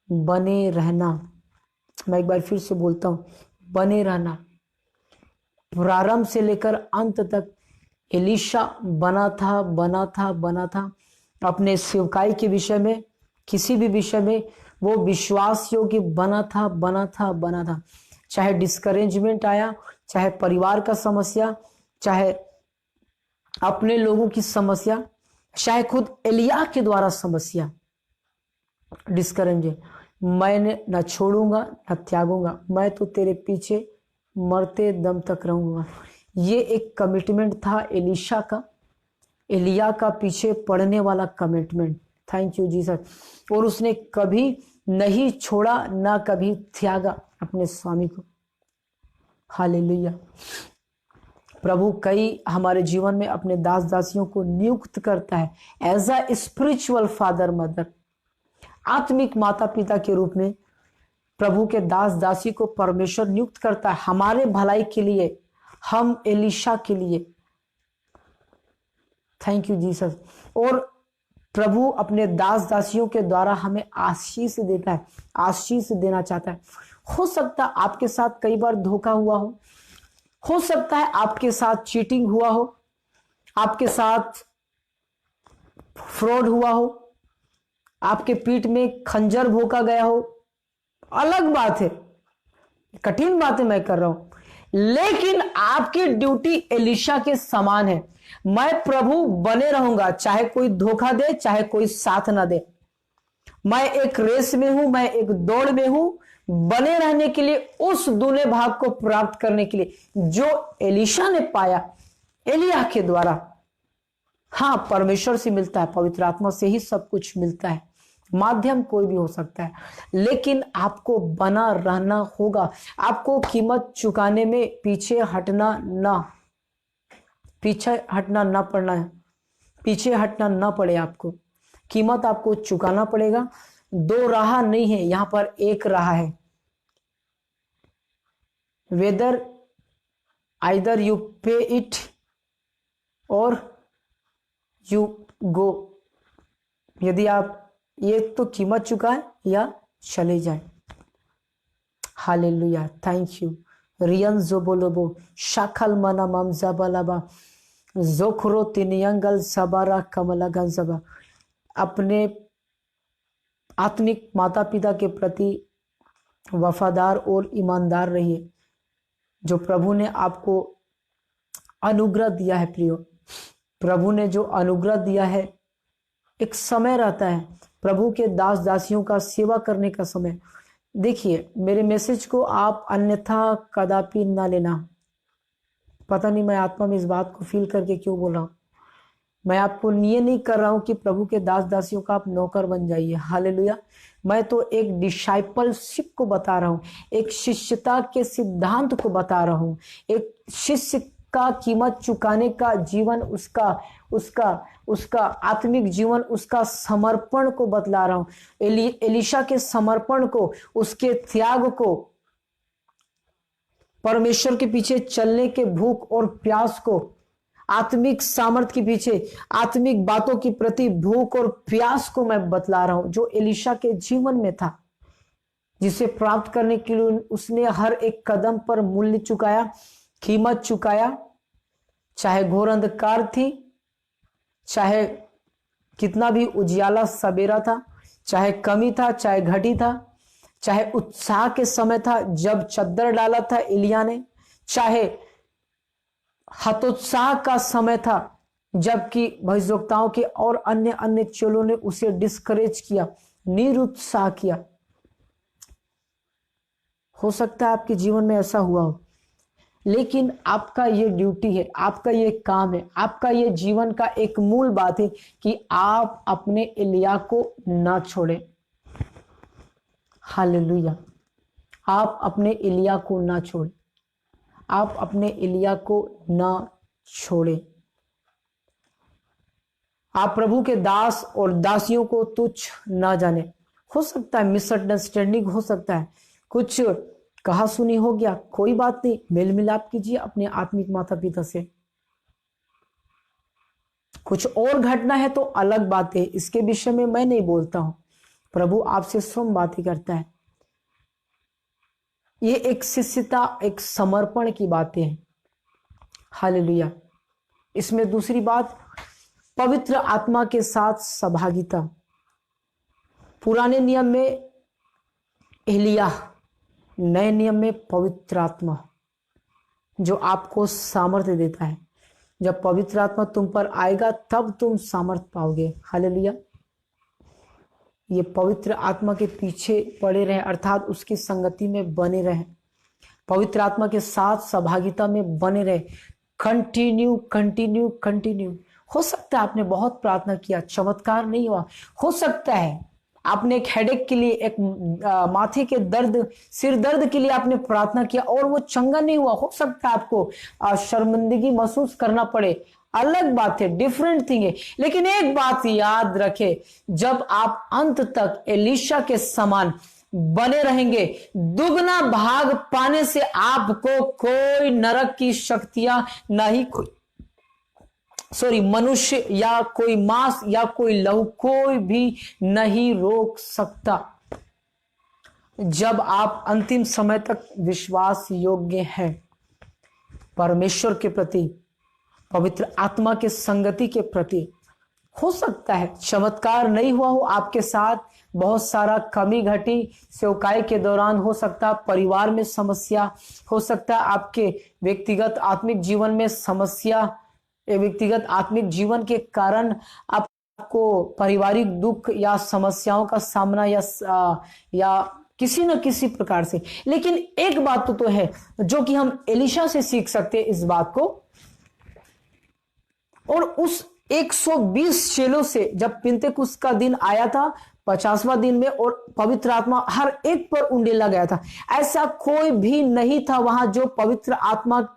बने रहना। मैं एक बार फिर से बोलता हूं, बने रहना। प्रारंभ से लेकर अंत तक एलीशा बना था। अपने सेवकाई के विषय में, किसी भी विषय में वो विश्वास योग्य बना था। चाहे डिस्करेजमेंट आया, चाहे परिवार का समस्या, चाहे अपने लोगों की समस्या, चाहे खुद एलिया के द्वारा समस्या, डिस्करेजमेंट, मैंने न छोड़ूंगा न त्यागूंगा, मैं तो तेरे पीछे मरते दम तक रहूंगा। ये एक कमिटमेंट था एलीशा का, एलिया का पीछे पड़ने वाला कमिटमेंट। Thank you Jesus. और उसने कभी नहीं छोड़ा, ना कभी त्यागा अपने स्वामी को। हालेलुया। प्रभु कई हमारे जीवन में अपने दास दासियों को नियुक्त करता है as a spiritual father mother, आत्मिक माता पिता के रूप में प्रभु के दास दासी को परमेश्वर नियुक्त करता है हमारे भलाई के लिए, हम एलिशा के लिए। Thank you Jesus. और प्रभु अपने दास दासियों के द्वारा हमें आशीष देता है, आशीष देना चाहता है। हो सकता है आपके साथ कई बार धोखा हुआ हो सकता है आपके साथ चीटिंग हुआ हो, आपके साथ फ्रॉड हुआ हो, आपके पीठ में खंजर भोंका गया हो, अलग बात है, कठिन बातें मैं कर रहा हूं, लेकिन आपकी ड्यूटी एलिशा के समान है। मैं प्रभु बने रहूंगा, चाहे कोई धोखा दे, चाहे कोई साथ ना दे। मैं एक रेस में हूं, मैं एक दौड़ में हूं, बने रहने के लिए, उस दूल्हे भाग को प्राप्त करने के लिए जो एलिशा ने पाया एलिया के द्वारा। हाँ, परमेश्वर से मिलता है, पवित्र आत्मा से ही सब कुछ मिलता है, माध्यम कोई भी हो सकता है, लेकिन आपको बना रहना होगा। आपको कीमत चुकाने में पीछे हटना ना पड़ना है, पीछे हटना ना पड़े। आपको कीमत आपको चुकाना पड़ेगा। दो राह नहीं है, यहां पर एक राह है। वेदर आइदर यू पे इट और यू गो। यदि आप ये तो कीमत चुकाए या चले जाए। Hallelujah, thank you. रियन जोबोलोबो शाखल मना ममजा बलाबा जोखरो तिनियंगल सबारा कमला गंजबा। अपने आत्मिक माता पिता के प्रति वफादार और ईमानदार रहिए, जो प्रभु ने आपको अनुग्रह दिया है। प्रियो, प्रभु ने जो अनुग्रह दिया है, एक समय रहता है प्रभु के दास दासियों का सेवा करने का समय। देखिए, मेरे मैसेज को आप अन्यथा कदापि ना लेना। पता नहीं मैं आत्मा में इस बात को फील करके क्यों बोल रहा हूं। मैं आपको ये नहीं कर रहा हूं कि प्रभु के दास दासियों का आप नौकर बन जाइए। हालेलुया। मैं तो एक डिसाइपलशिप को बता रहा हूं, एक शिष्यता के सिद्धांत को बता रहा हूं, एक शिष्य का कीमत चुकाने का जीवन, उसका आत्मिक जीवन, उसका समर्पण को बतला रहा हूं। एलिशा के समर्पण को, उसके त्याग को, परमेश्वर के पीछे चलने के भूख और प्यास को, आत्मिक सामर्थ्य के पीछे, आत्मिक बातों के प्रति भूख और प्यास को मैं बतला रहा हूं, जो एलिशा के जीवन में था, जिसे प्राप्त करने के लिए उसने हर एक कदम पर मूल्य चुकाया, कीमत चुकाया। चाहे घोर अंधकार थी, चाहे कितना भी उजियाला सवेरा था, चाहे कमी था, चाहे घटी था, चाहे उत्साह के समय था जब चद्दर डाला था एलिया ने, चाहे हतोत्साह का समय था जबकि भविष्यवक्ताओं के और अन्य चेलों ने उसे डिस्करेज किया, निरुत्साह किया। हो सकता है आपके जीवन में ऐसा हुआ हो, लेकिन आपका ये ड्यूटी है, आपका ये काम है, आपका ये जीवन का एक मूल बात है कि आप अपने एलिया को ना छोड़ें। हालेलुया। आप अपने एलिया को ना छोड़ें, आप अपने एलिया को ना छोड़ें। आप प्रभु के दास और दासियों को तुच्छ ना जाने। हो सकता है मिसअंडरस्टैंडिंग हो सकता है, कुछ कहा सुनी हो गया, कोई बात नहीं, मेल मिलाप कीजिए अपने आत्मिक माता पिता से। कुछ और घटना है तो अलग बात है, इसके विषय में मैं नहीं बोलता हूं। प्रभु आपसे स्वयं बातें करता है। ये एक शिष्यता, एक समर्पण की बातें हैं। हालेलुया। इसमें दूसरी बात, पवित्र आत्मा के साथ सहभागिता। पुराने नियम में एलिया, नए नियम में पवित्र आत्मा, जो आपको सामर्थ्य देता है। जब पवित्र आत्मा तुम पर आएगा तब तुम सामर्थ्य पाओगे। हालेलुया। ये पवित्र आत्मा के पीछे पड़े रहे, अर्थात उसकी संगति में बने रहे, पवित्र आत्मा के साथ सहभागिता में बने रहे। Continue continue continue. हो सकता है आपने बहुत प्रार्थना किया, चमत्कार नहीं हुआ, हो सकता है आपने एक हेडेक के लिए, एक माथे के दर्द, सिर दर्द के लिए आपने प्रार्थना किया और वो चंगा नहीं हुआ। हो सकता है आपको शर्मिंदगी महसूस करना पड़े, अलग बात है, डिफरेंट थिंग है। लेकिन एक बात याद रखे, जब आप अंत तक एलीशा के समान बने रहेंगे, दुगना भाग पाने से आपको कोई नरक की शक्तियां नहीं, मनुष्य या कोई मांस या कोई लहू, कोई भी नहीं रोक सकता। जब आप अंतिम समय तक विश्वास योग्य हैं, परमेश्वर के प्रति, पवित्र आत्मा के संगति के प्रति, हो सकता है चमत्कार नहीं हुआ हो आपके साथ, बहुत सारा कमी घटी सेवकाई के दौरान, हो सकता है परिवार में समस्या, हो सकता है आपके व्यक्तिगत आत्मिक जीवन में समस्या, व्यक्तिगत आत्मिक जीवन के कारण आपको पारिवारिक दुख या समस्याओं का सामना या किसी न किसी प्रकार से। लेकिन एक बात तो है जो कि हम एलीशा से सीख सकते हैं इस बात को, और उस 120 चेलों से जब पिन्तेकुस्त का दिन आया था, 50वां दिन में, और पवित्र आत्मा हर एक पर उंडेला गया था। ऐसा कोई भी नहीं था वहां जो पवित्र आत्मा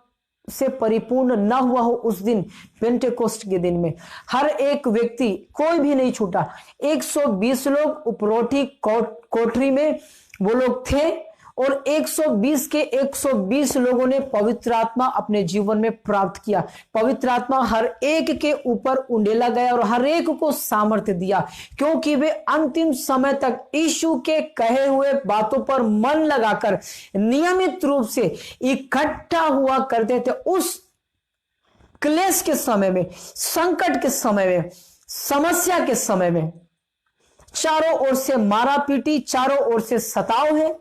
से परिपूर्ण न हुआ हो उस दिन, पेंटेकोस्ट के दिन में। हर एक व्यक्ति, कोई भी नहीं छूटा। 120 लोग उपरोठी कोठरी में वो लोग थे, और 120 के 120 लोगों ने पवित्र आत्मा अपने जीवन में प्राप्त किया। पवित्र आत्मा हर एक के ऊपर उंडेला गया और हर एक को सामर्थ्य दिया, क्योंकि वे अंतिम समय तक यीशु के कहे हुए बातों पर मन लगाकर नियमित रूप से इकट्ठा हुआ करते थे। उस क्लेश के समय में, संकट के समय में, समस्या के समय में, चारों ओर से मारा पीटी, चारों ओर से सताव है,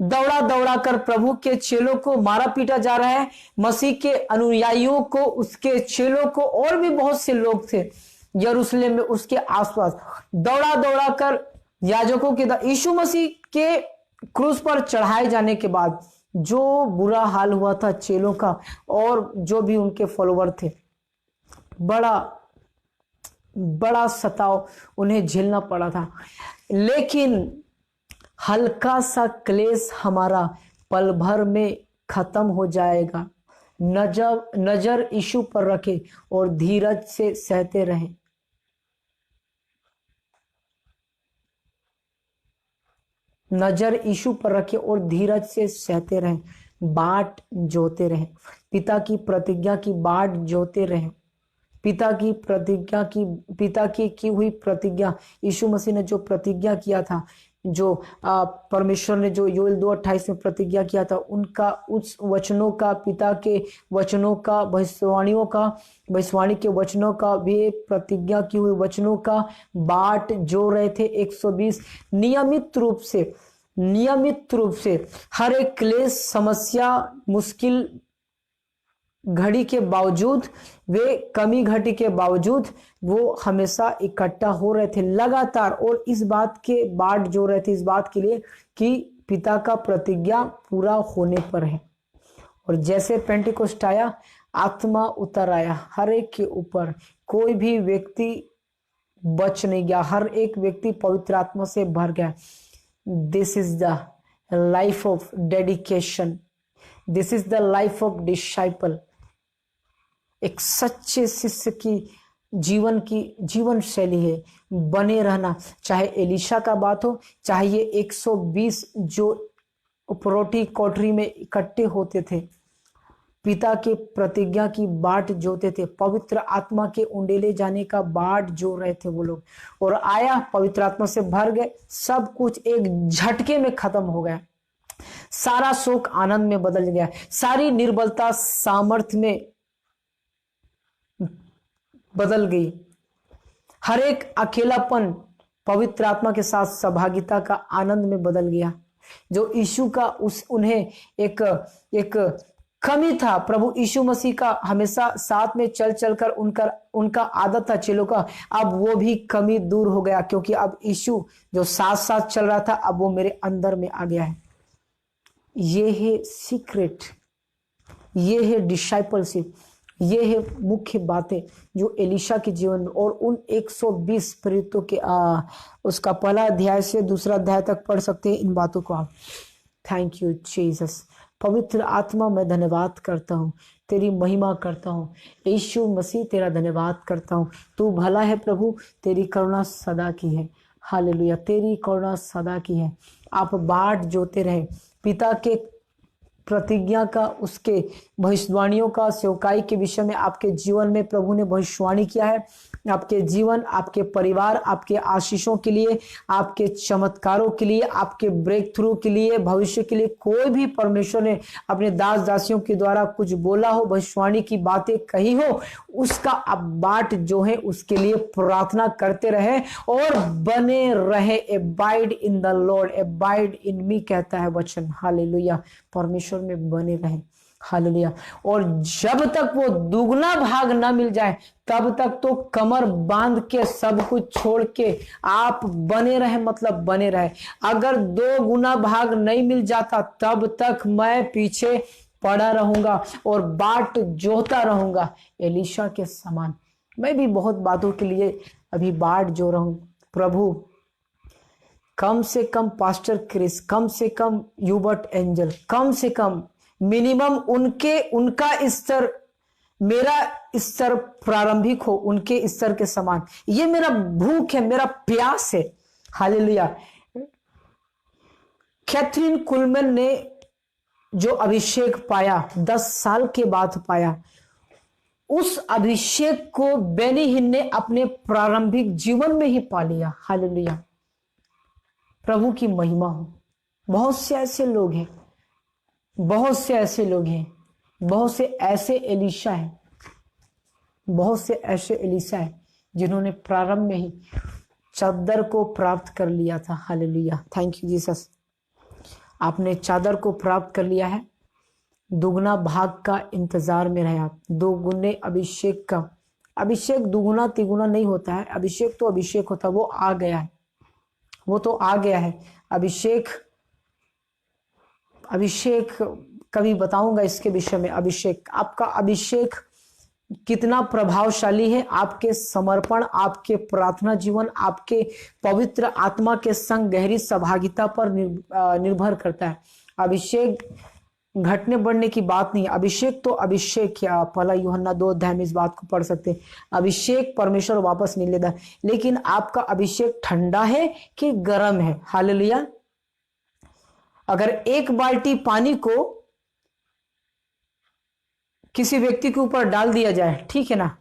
दौड़ा दौड़ा कर प्रभु के चेलों को मारा पीटा जा रहा है, मसीह के अनुयायियों को, उसके चेलों को, और भी बहुत से लोग थे यरूशलेम में उसके आसपास, दौड़ा दौड़ा कर याजकों के यीशु मसीह के क्रूस पर चढ़ाए जाने के बाद जो बुरा हाल हुआ था चेलों का और जो भी उनके फॉलोवर थे, बड़ा बड़ा सताव उन्हें झेलना पड़ा था। लेकिन हल्का सा क्लेश हमारा पल भर में खत्म हो जाएगा। नजर यीशु पर रखे और धीरज से सहते रहें। नजर यीशु पर रखे और धीरज से सहते रहें, बाट जोते रहें, पिता की प्रतिज्ञा की बाट जोते रहें। पिता की हुई प्रतिज्ञा, यीशु मसीह ने जो प्रतिज्ञा किया था, जो परमेश्वर ने जो योएल 2:28 में प्रतिज्ञा किया था, उनका, उस वचनों का, पिता के वचनों का, भविष्यवाणी के वचनों का, वे प्रतिज्ञा की हुई वचनों का बाट जो रहे थे 120 नियमित रूप से हर एक क्लेश, समस्या, मुश्किल घड़ी के बावजूद, वे कमी घटी के बावजूद वो हमेशा इकट्ठा हो रहे थे लगातार, और इस बात के बाट जो रहे थे, इस बात के लिए कि पिता का प्रतिज्ञा पूरा होने पर है। और जैसे पेंटिकोस्ट आया, आत्मा उतर आया हर एक के ऊपर, कोई भी व्यक्ति बच नहीं गया, हर एक व्यक्ति पवित्र आत्मा से भर गया। This is the life of dedication, this is the life of disciple. एक सच्चे शिष्य की जीवन शैली है बने रहना। चाहे एलीशा का बात हो, चाहे ये 120 जो उपरोटी कोठरी में इकट्ठे होते थे, पिता के प्रतिज्ञा की बाट जोते थे, पवित्र आत्मा के उंडेले जाने का बाट जो रहे थे वो लोग, और आया, पवित्र आत्मा से भर गए, सब कुछ एक झटके में खत्म हो गया। सारा शोक आनंद में बदल गया, सारी निर्बलता सामर्थ्य में बदल गई, हर एक अकेलापन पवित्र आत्मा के साथ सहभागिता का आनंद में बदल गया। जो यीशु का उन्हें एक कमी था, प्रभु यीशु मसीह का हमेशा साथ में चल कर उनका आदत था चेलों का, अब वो भी कमी दूर हो गया, क्योंकि अब यीशु जो साथ साथ चल रहा था, अब वो मेरे अंदर में आ गया है। ये है सीक्रेट, ये है डिसाइपलशिप, ये है मुख्य बातें जो एलिशा के जीवन में, और उन 120 प्रेरितों के उसका पहला अध्याय से दूसरा अध्याय तक पढ़ सकते हैं इन बातों को आप। Thank you Jesus. पवित्र आत्मा मैं धन्यवाद करता हूँ, तेरी महिमा करता हूँ। यीशु मसीह तेरा धन्यवाद करता हूँ। तू भला है प्रभु, तेरी करुणा सदा की है। हालेलुया, तेरी करुणा सदा की है। आप बाट जोते रहे। पिता के प्रतिज्ञा का, उसके भविष्यवाणियों का, सेवकाई के विषय में आपके जीवन में प्रभु ने भविष्यवाणी किया है। आपके जीवन, आपके परिवार, आपके आशीषों के लिए, आपके चमत्कारों के लिए, आपके ब्रेक थ्रू के लिए, भविष्य के लिए कोई भी परमेश्वर ने अपने दास दासियों के द्वारा कुछ बोला हो, भविष्यवाणी की बातें कही हो, उसका आप बाट जो है उसके लिए प्रार्थना करते रहे और बने रहे। Abide in the Lord, abide in me कहता है वचन। हालेलुया, परमेश्वर में बने रहे। हालेलुया। और जब तक वो दुगना भाग ना मिल जाए तब तक तो कमर बांध के सब कुछ छोड़ के आप बने रहे, मतलब बने रहे। अगर 2 गुना भाग नहीं मिल जाता तब तक मैं पीछे पड़ा रहूंगा और बाट जोता रहूंगा एलिशा के समान। मैं भी बहुत बातों के लिए अभी बाट जो रहा हूं। प्रभु, कम से कम पास्टर क्रिस, कम से कम यूबर्ट एंजल, कम से कम मिनिमम उनका स्तर, मेरा स्तर प्रारंभिक हो उनके स्तर के समान। ये मेरा भूख है, मेरा प्यास है। हालेलुया। कैथरीन कुलमैन ने जो अभिषेक पाया 10 साल के बाद पाया, उस अभिषेक को बेनी हिन ने अपने प्रारंभिक जीवन में ही पा लिया। हालेलुया, प्रभु की महिमा हो। बहुत से ऐसे लोग हैं, बहुत से ऐसे लोग हैं, बहुत से ऐसे एलिशा हैं, बहुत से ऐसे एलिशा हैं जिन्होंने प्रारंभ में ही चादर को प्राप्त कर लिया था। Hallelujah, thank you Jesus. आपने चादर को प्राप्त कर लिया है, दुगना भाग का इंतजार में रहे आप। 2 गुने अभिषेक का, अभिषेक दुगुना तिगुना नहीं होता है। अभिषेक तो अभिषेक होता है, वो आ गया है, वो तो आ गया है। अभिषेक कभी बताऊंगा इसके विषय में। अभिषेक, आपका अभिषेक कितना प्रभावशाली है आपके समर्पण, आपके प्रार्थना जीवन, आपके पवित्र आत्मा के संग गहरी सहभागिता पर निर्भर करता है। अभिषेक घटने बढ़ने की बात नहीं है। अभिषेक तो अभिषेक, क्या पहला यूहन्ना 2 अध्याय में इस बात को पढ़ सकते हैं। अभिषेक परमेश्वर वापस नहीं लेता, लेकिन आपका अभिषेक ठंडा है कि गर्म है। हालेलुया। अगर 1 बाल्टी पानी को किसी व्यक्ति के ऊपर डाल दिया जाए, ठीक है ना,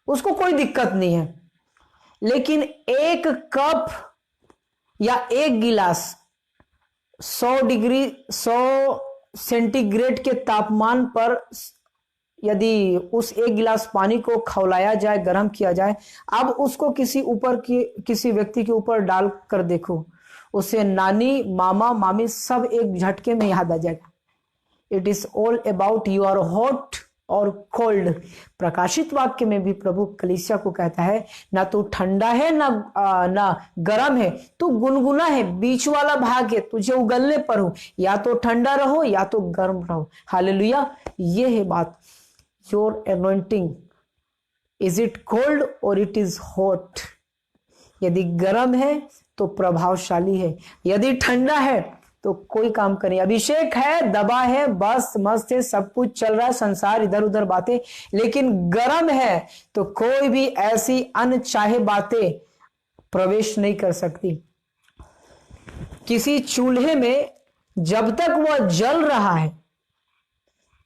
उसको कोई दिक्कत नहीं है। लेकिन 1 कप या 1 गिलास 100 सेंटीग्रेड के तापमान पर यदि उस 1 गिलास पानी को खौलाया जाए, गर्म किया जाए, अब उसको किसी व्यक्ति के ऊपर डाल कर देखो, उसे नानी, मामा, मामी सब एक झटके में याद आ जाएगा। It is all about you are hot और कोल्ड। प्रकाशित वाक्य में भी प्रभु कलीसिया को कहता है, ना तो ठंडा है ना गर्म है, तू गुनगुना है, बीच वाला भाग है, तुझे उगलने पर हो, या तो ठंडा रहो या तो गर्म रहो। हालेलुया, ये है बात। Your anointing, is it cold और इट इज हॉट। यदि गर्म है तो प्रभावशाली है, यदि ठंडा है तो कोई काम करे। अभिषेक है, दबा है, बस मस्त है, सब कुछ चल रहा है, संसार इधर उधर बातें, लेकिन गर्म है तो कोई भी ऐसी अनचाहे बातें प्रवेश नहीं कर सकती। किसी चूल्हे में जब तक वह जल रहा है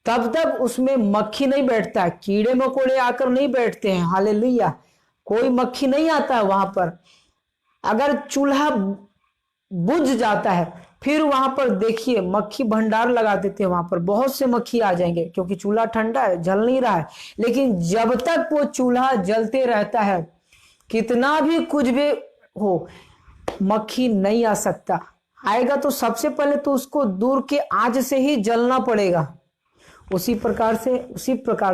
तब तक उसमें मक्खी नहीं बैठता, कीड़े मकोड़े आकर नहीं बैठते हैं। हालेलुया, कोई मक्खी नहीं आता है वहां पर। अगर चूल्हा बुझ जाता है फिर वहां पर देखिए मक्खी भंडार लगा देते हैं, वहां पर बहुत से मक्खी आ जाएंगे क्योंकि चूल्हा ठंडा है, जल नहीं रहा है। लेकिन जब तक वो चूल्हा जलते रहता है, कितना भी कुछ भी हो, मक्खी नहीं आ सकता। आएगा तो सबसे पहले तो उसको दूर के आंच से ही जलना पड़ेगा। उसी प्रकार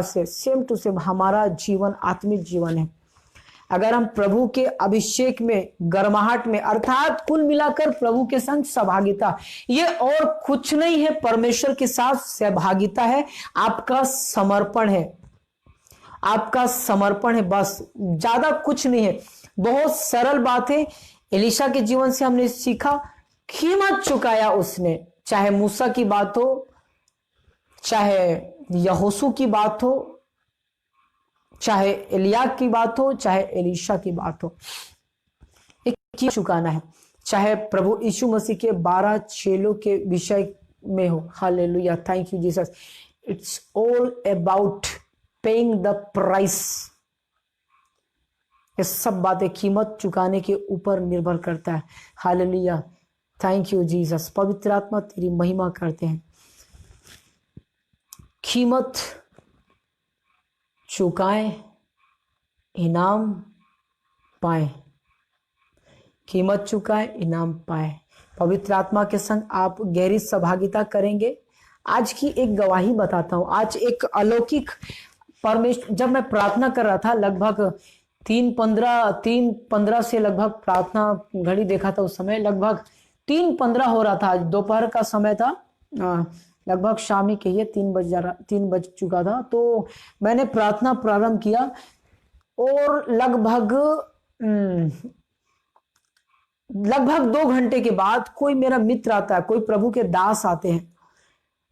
से सेम टू सेम हमारा जीवन आत्मिक जीवन है। अगर हम प्रभु के अभिषेक में, गर्माहट में, अर्थात कुल मिलाकर प्रभु के संग सहभागिता, ये और कुछ नहीं है, परमेश्वर के साथ सहभागिता है, आपका समर्पण है। आपका समर्पण है, बस ज्यादा कुछ नहीं है। बहुत सरल बात है। एलीशा के जीवन से हमने सीखा, कीमत चुकाया उसने। चाहे मूसा की बात हो, चाहे यहोशू की बात हो, चाहे एलिया की बात हो, चाहे एलीशा की बात हो, एक कीमत चुकाना है। चाहे प्रभु यीशु मसीह के 12 चेलों के विषय में हो। Hallelujah, thank you Jesus. It's all about paying the price. ये सब बातें कीमत चुकाने के ऊपर निर्भर करता है। Hallelujah, thank you Jesus. पवित्र आत्मा तेरी महिमा करते हैं। कीमत चुकाएं, इनाम पाए। कीमत चुकाए, इनाम पाए। पवित्र आत्मा के संग आप गहरी सहभागिता करेंगे। आज की एक गवाही बताता हूं। आज एक अलौकिक परमेश्वर, जब मैं प्रार्थना कर रहा था, लगभग 3:15 से लगभग प्रार्थना घड़ी देखा था, उस समय लगभग 3:15 हो रहा था। दोपहर का समय था, लगभग शाम ही कहिए 3 बज चुका था। तो मैंने प्रार्थना प्रारंभ किया और लगभग 2 घंटे के बाद कोई मेरा मित्र आता है, कोई प्रभु के दास आते हैं।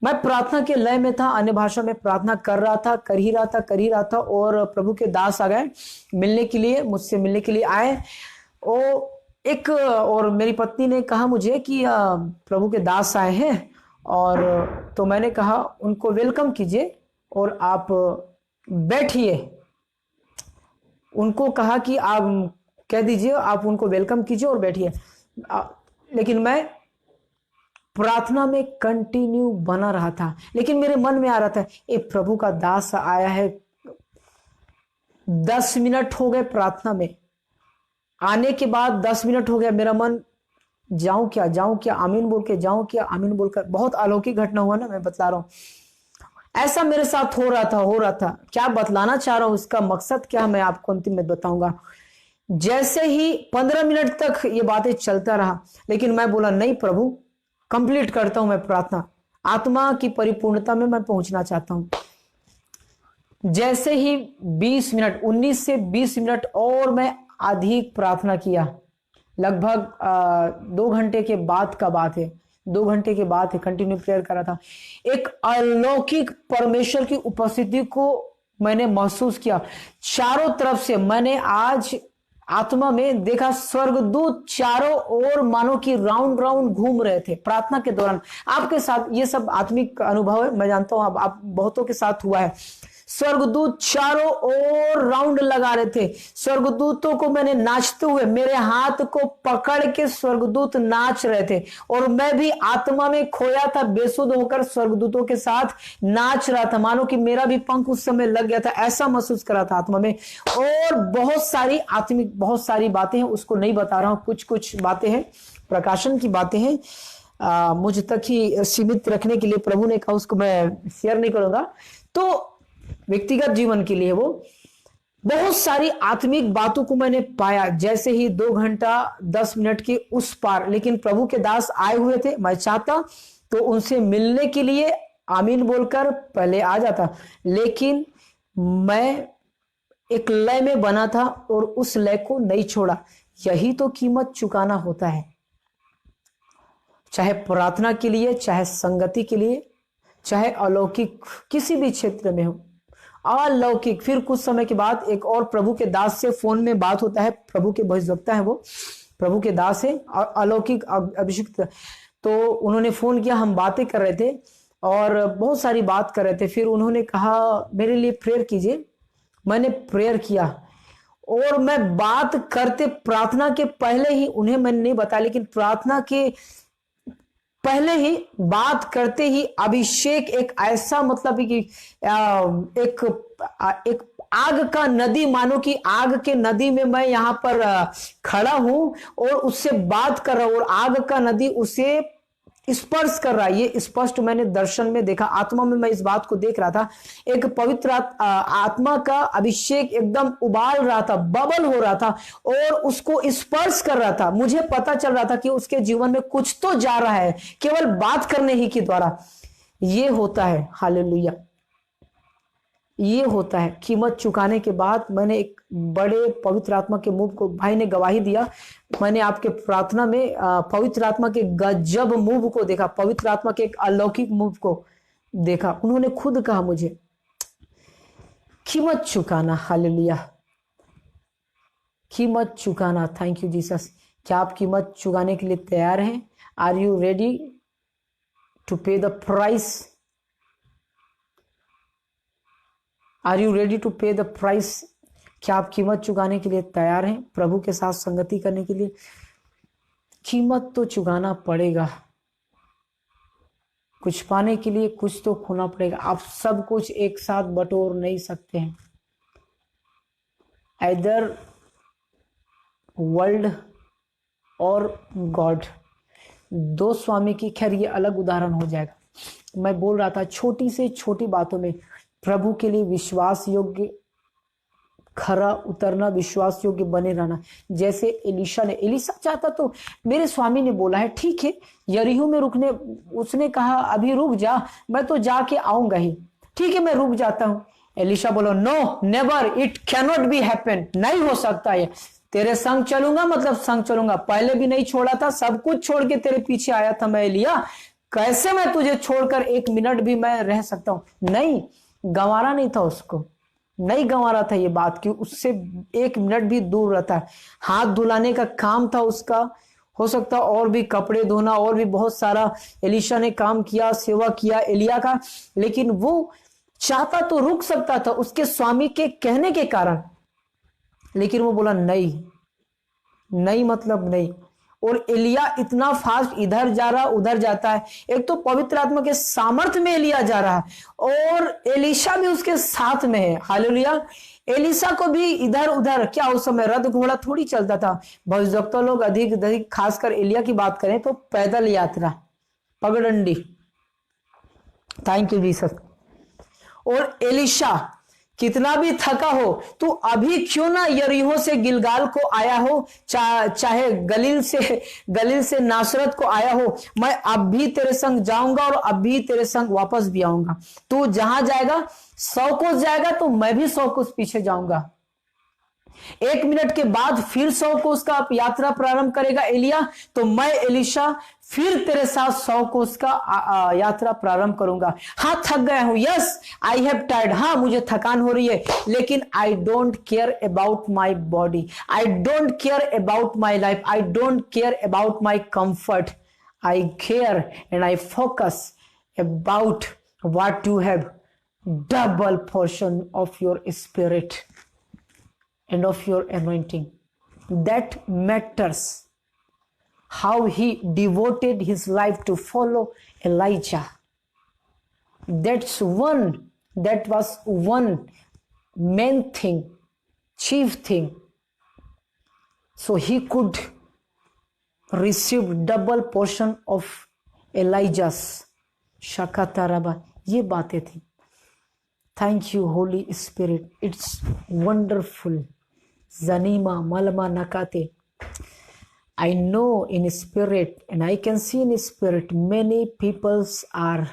मैं प्रार्थना के लय में था, अन्य भाषा में प्रार्थना कर ही रहा था और प्रभु के दास आ गए मिलने के लिए, मुझसे मिलने के लिए आए। और मेरी पत्नी ने कहा मुझे कि प्रभु के दास आए हैं, और तो मैंने कहा उनको वेलकम कीजिए और आप बैठिए। उनको कहा कि आप कह दीजिए, आप उनको वेलकम कीजिए और बैठिए। लेकिन मैं प्रार्थना में कंटिन्यू बना रहा था। लेकिन मेरे मन में आ रहा था, ये प्रभु का दास आया है। 10 मिनट हो गए प्रार्थना में, आने के बाद 10 मिनट हो गया। मेरा मन, जाऊं क्या, आमीन बोल के जाऊं क्या, आमीन बोलकर। बहुत अलौकिक घटना हुआ ना, मैं बतला रहा हूं। ऐसा मेरे साथ हो रहा था। क्या बतलाना चाह रहा हूं, इसका मकसद क्या, मैं आपको अंतिम में बताऊंगा। जैसे ही 15 मिनट तक ये बातें चलता रहा, लेकिन मैं बोला नहीं प्रभु, कंप्लीट करता हूं मैं प्रार्थना। आत्मा की परिपूर्णता में मैं पहुंचना चाहता हूं। जैसे ही 19 से 20 मिनट और मैं अधिक प्रार्थना किया। लगभग 2 घंटे के बाद का बात है। 2 घंटे के बाद है, कंटिन्यू प्रेयर कर रहा था। एक अलौकिक परमेश्वर की उपस्थिति को मैंने महसूस किया चारों तरफ से। मैंने आज आत्मा में देखा, स्वर्गदूत चारों ओर मानो कि राउंड राउंड घूम रहे थे प्रार्थना के दौरान। आपके साथ ये सब आत्मिक अनुभव है, मैं जानता हूं आप बहुतों के साथ हुआ है। स्वर्गदूत चारों ओर राउंड लगा रहे थे। स्वर्गदूतों को मैंने नाचते हुए, मेरे हाथ को पकड़ के स्वर्गदूत नाच रहे थे, और मैं भी आत्मा में खोया था, बेसुध होकर स्वर्गदूतों के साथ नाच रहा था। मानो कि मेरा भी पंख उस समय लग गया था, ऐसा महसूस कर रहा था आत्मा में। और बहुत सारी बातें हैं, उसको नहीं बता रहा हूं। कुछ बातें हैं, प्रकाशन की बातें हैं, मुझ तक ही सीमित रखने के लिए प्रभु ने कहा, उसको मैं शेयर नहीं करूंगा। तो व्यक्तिगत जीवन के लिए वो बहुत सारी आत्मिक बातों को मैंने पाया। जैसे ही 2 घंटा 10 मिनट के उस पार, लेकिन प्रभु के दास आए हुए थे। मैं चाहता तो उनसे मिलने के लिए आमीन बोलकर पहले आ जाता, लेकिन मैं एक लय में बना था और उस लय को नहीं छोड़ा। यही तो कीमत चुकाना होता है, चाहे प्रार्थना के लिए, चाहे संगति के लिए, चाहे अलौकिक किसी भी क्षेत्र में हो। अलौकिक। फिर कुछ समय के बाद एक और प्रभु के दास से फोन में बात होता है। प्रभु के भविष्यवक्ता है, वो प्रभु के दास है, अलौकिक अभिषिक्त। तो उन्होंने फोन किया, हम बातें कर रहे थे और बहुत सारी बात कर रहे थे। फिर उन्होंने कहा मेरे लिए प्रेयर कीजिए। मैंने प्रेयर किया, और मैं बात करते, प्रार्थना के पहले ही उन्हें मैंने नहीं बताया, लेकिन प्रार्थना के पहले ही, बात करते ही अभिषेक एक ऐसा, मतलब कि एक आग का नदी, मानो कि आग के नदी में मैं यहां पर खड़ा हूं और उससे बात कर रहा हूं, और आग का नदी उसे स्पर्श कर रहा है। ये स्पष्ट मैंने दर्शन में देखा, आत्मा में मैं इस बात को देख रहा था। एक पवित्र आत्मा का अभिषेक एकदम उबाल रहा था, बबल हो रहा था और उसको स्पर्श कर रहा था। मुझे पता चल रहा था कि उसके जीवन में कुछ तो जा रहा है, केवल बात करने ही के द्वारा। ये होता है। हालेलुया। ये होता है। कीमत चुकाने के बाद मैंने एक बड़े पवित्र आत्मा के मूव को, भाई ने गवाही दिया, मैंने आपके प्रार्थना में पवित्र आत्मा के गजब मूव को देखा, पवित्र आत्मा के एक अलौकिक मूव को देखा। उन्होंने खुद कहा मुझे कीमत चुकाना, हालेलुया, कीमत चुकाना। Thank you Jesus. क्या आप कीमत चुकाने के लिए तैयार हैं? Are you ready to pay the price? Are you ready to pay the price? क्या आप कीमत चुकाने के लिए तैयार हैं प्रभु के साथ संगति करने के लिए? कीमत तो चुकाना पड़ेगा, कुछ पाने के लिए कुछ तो खोना पड़ेगा। आप सब कुछ एक साथ बटोर नहीं सकते हैं। आइदर वर्ल्ड और गॉड, दो स्वामी की। खैर ये अलग उदाहरण हो जाएगा। मैं बोल रहा था छोटी से छोटी बातों में प्रभु के लिए विश्वास योग्य, खरा उतरना, विश्वास योग्य बने रहना। जैसे एलिशा ने, एलिशा चाहता तो, मेरे स्वामी ने बोला है ठीक है यरीहो में रुकने, उसने कहा अभी रुक जा, मैं तो जाके आऊंगा ही, ठीक है मैं रुक जाता हूं। एलिशा बोलो no never, it cannot be happen, नहीं हो सकता है। तेरे संग चलूंगा मतलब संग चलूंगा, पहले भी नहीं छोड़ा था, सब कुछ छोड़ के तेरे पीछे आया था मैं एलिया, कैसे मैं तुझे छोड़कर एक मिनट भी मैं रह सकता हूं? नहीं, गंवारा नहीं था उसको, नहीं गंवारा था ये बात कि उससे एक मिनट भी दूर रहता है। हाथ धुलाने का काम था उसका, हो सकता और भी कपड़े धोना और भी बहुत सारा एलिशा ने काम किया, सेवा किया एलिया का, लेकिन वो चाहता तो रुक सकता था उसके स्वामी के कहने के कारण, लेकिन वो बोला नहीं, नहीं मतलब नहीं। और एलिया इतना फास्ट इधर जा रहा उधर जाता है, एक तो पवित्र आत्मा के सामर्थ्य में एलिया जा रहा है और एलिशा भी उसके साथ में है, हालेलुया। एलिशा को भी इधर उधर, क्या उस समय रथ घोड़ा थोड़ी चलता था। भविष्यवक्ता लोग अधिक खासकर एलिया की बात करें तो पैदल यात्रा, पगडंडी, थैंक यू जीसस। और एलिशा कितना भी थका हो, तू अभी क्यों ना यरीहो से गिलगाल को आया हो, चाहे गलील से नासरत को आया हो, मैं अब भी तेरे संग जाऊंगा और अब भी तेरे संग वापस भी आऊंगा। तू जहां जाएगा 100 कोस जाएगा तो मैं भी 100 कोस पीछे जाऊंगा। 1 मिनट के बाद फिर 100 कोस का यात्रा प्रारंभ करेगा एलिया, तो मैं एलिशा फिर तेरे साथ 100 कोस का यात्रा प्रारंभ करूंगा। हाँ थक गया हूं, यस आई हैव टायर्ड, हाँ मुझे थकान हो रही है, लेकिन I don't care about my body, I don't care about my life, I don't care about my comfort, I care and I focus about what you have, double portion of your spirit and of your anointing. That matters. How he devoted his life to follow Elijah. That was one main thing, chief thing. So he could receive double portion of Elijah's Shakataraba. ये बातें थी। Thank you Holy Spirit, it's wonderful. Zanima Malama Nakate. I know in spirit and I can see in spirit many peoples are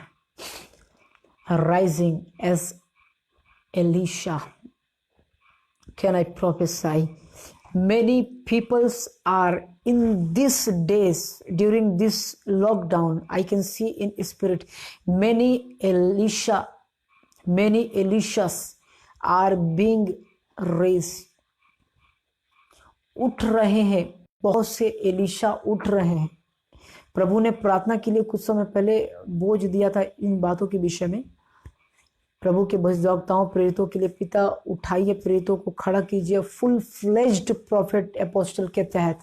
rising as Elisha. Can I prophesy? Many peoples are in these days during this lockdown. I can see in spirit many Elishas are being raised. उठ रहे हैं, बहुत से एलिशा उठ रहे हैं। प्रभु ने प्रार्थना के लिए कुछ समय पहले बोझ दिया था इन बातों के विषय में। प्रभु के भविष्यवक्ताओं प्रेरितों के लिए, पिता उठाइए प्रेरितों को खड़ा कीजिए फुल फ्लेज्ड प्रॉफिट एपोस्टल के तहत,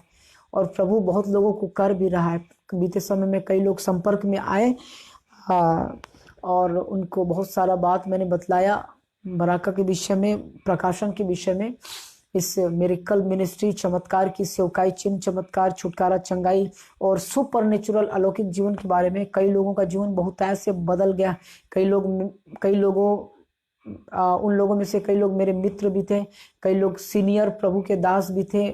और प्रभु बहुत लोगों को कर भी रहा है। बीते समय में कई लोग संपर्क में आए और उनको बहुत सारा बात मैंने बतलाया बराका के विषय में, प्रकाशन के विषय में, इस मिरेकल मिनिस्ट्री, चमत्कार की सेवकाई, चिन्ह चमत्कार, छुटकारा, चंगाई और सुपर नेचुरल अलौकिक जीवन के बारे में। कई लोगों का जीवन बहुत ऐसे बदल गया। उन लोगों में से कई लोग मेरे मित्र भी थे, कई लोग सीनियर प्रभु के दास भी थे,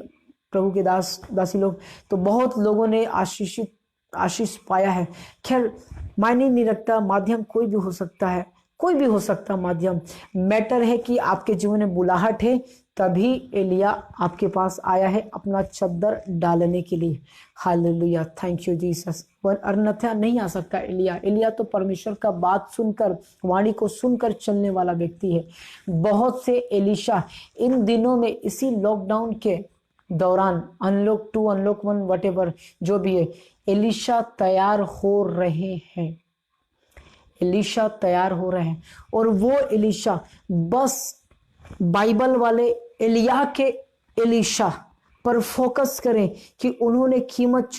प्रभु के दासी लोग। तो बहुत लोगों ने आशीष पाया है। खैर मायने नहीं रखता, माध्यम कोई भी हो सकता है, कोई भी हो सकता माध्यम, मैटर है कि आपके जीवन में बुलाहट है, तभी एलिया आपके पास आया है अपना चद्दर डालने के लिए। Hallelujah, thank you Jesus. वह अन्यथा नहीं आ सकता एलिया तो परमेश्वर का बात सुनकर, वाणी को सुनकर चलने वाला व्यक्ति है। बहुत से एलिशा इन दिनों में इसी लॉकडाउन के दौरान, अनलॉक 2 अनलॉक 1 व्हाटएवर जो भी है, एलिशा तैयार हो रहे हैं, एलिशा तैयार हो रहे हैं। और वो एलिशा बस बाइबल वाले एलिया के एलिशा पर फोकस करें कि उन्होंने कीमत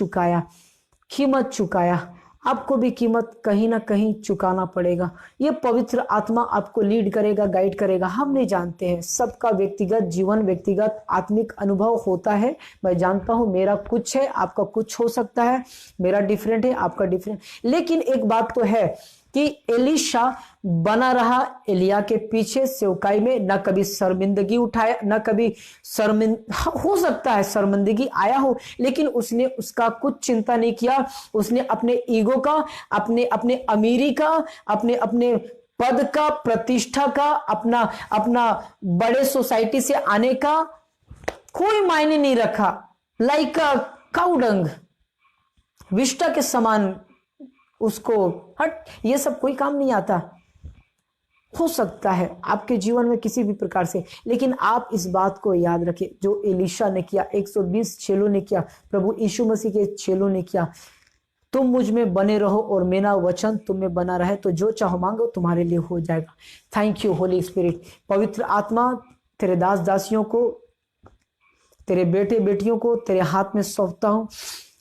चुकाया। आपको भी कीमत कहीं ना कहीं चुकाना पड़ेगा। ये पवित्र आत्मा आपको लीड करेगा, गाइड करेगा। हम नहीं जानते हैं, सबका व्यक्तिगत जीवन, व्यक्तिगत आत्मिक अनुभव होता है। मैं जानता हूं मेरा कुछ है, आपका कुछ हो सकता है, मेरा डिफरेंट है, आपका डिफरेंट। लेकिन एक बात तो है कि एलिशा बना रहा एलिया के पीछे सेवकाई में, न कभी शर्मिंदगी उठाया, न कभी हो सकता है शर्मिंदगी आया हो, लेकिन उसने उसका कुछ चिंता नहीं किया। उसने अपने ईगो का, अपने अमीरी का, अपने पद का, प्रतिष्ठा का, अपना बड़े सोसाइटी से आने का कोई मायने नहीं रखा। लाइक काउडंग, विष्टा के समान उसको हट, ये सब कोई काम नहीं आता। हो सकता है आपके जीवन में किसी भी प्रकार से, लेकिन आप इस बात को याद रखें जो एलिशा ने किया, 120 चेलों ने किया, प्रभु यीशु मसीह के चेलों ने किया। तुम मुझ में बने रहो और मेरा वचन तुम में बना रहे, तो जो चाहो मांगो तुम्हारे लिए हो जाएगा। Thank you Holi spirit. पवित्र आत्मा तेरे दास दासियों को, तेरे बेटे बेटियों को तेरे हाथ में सौंपता हूं।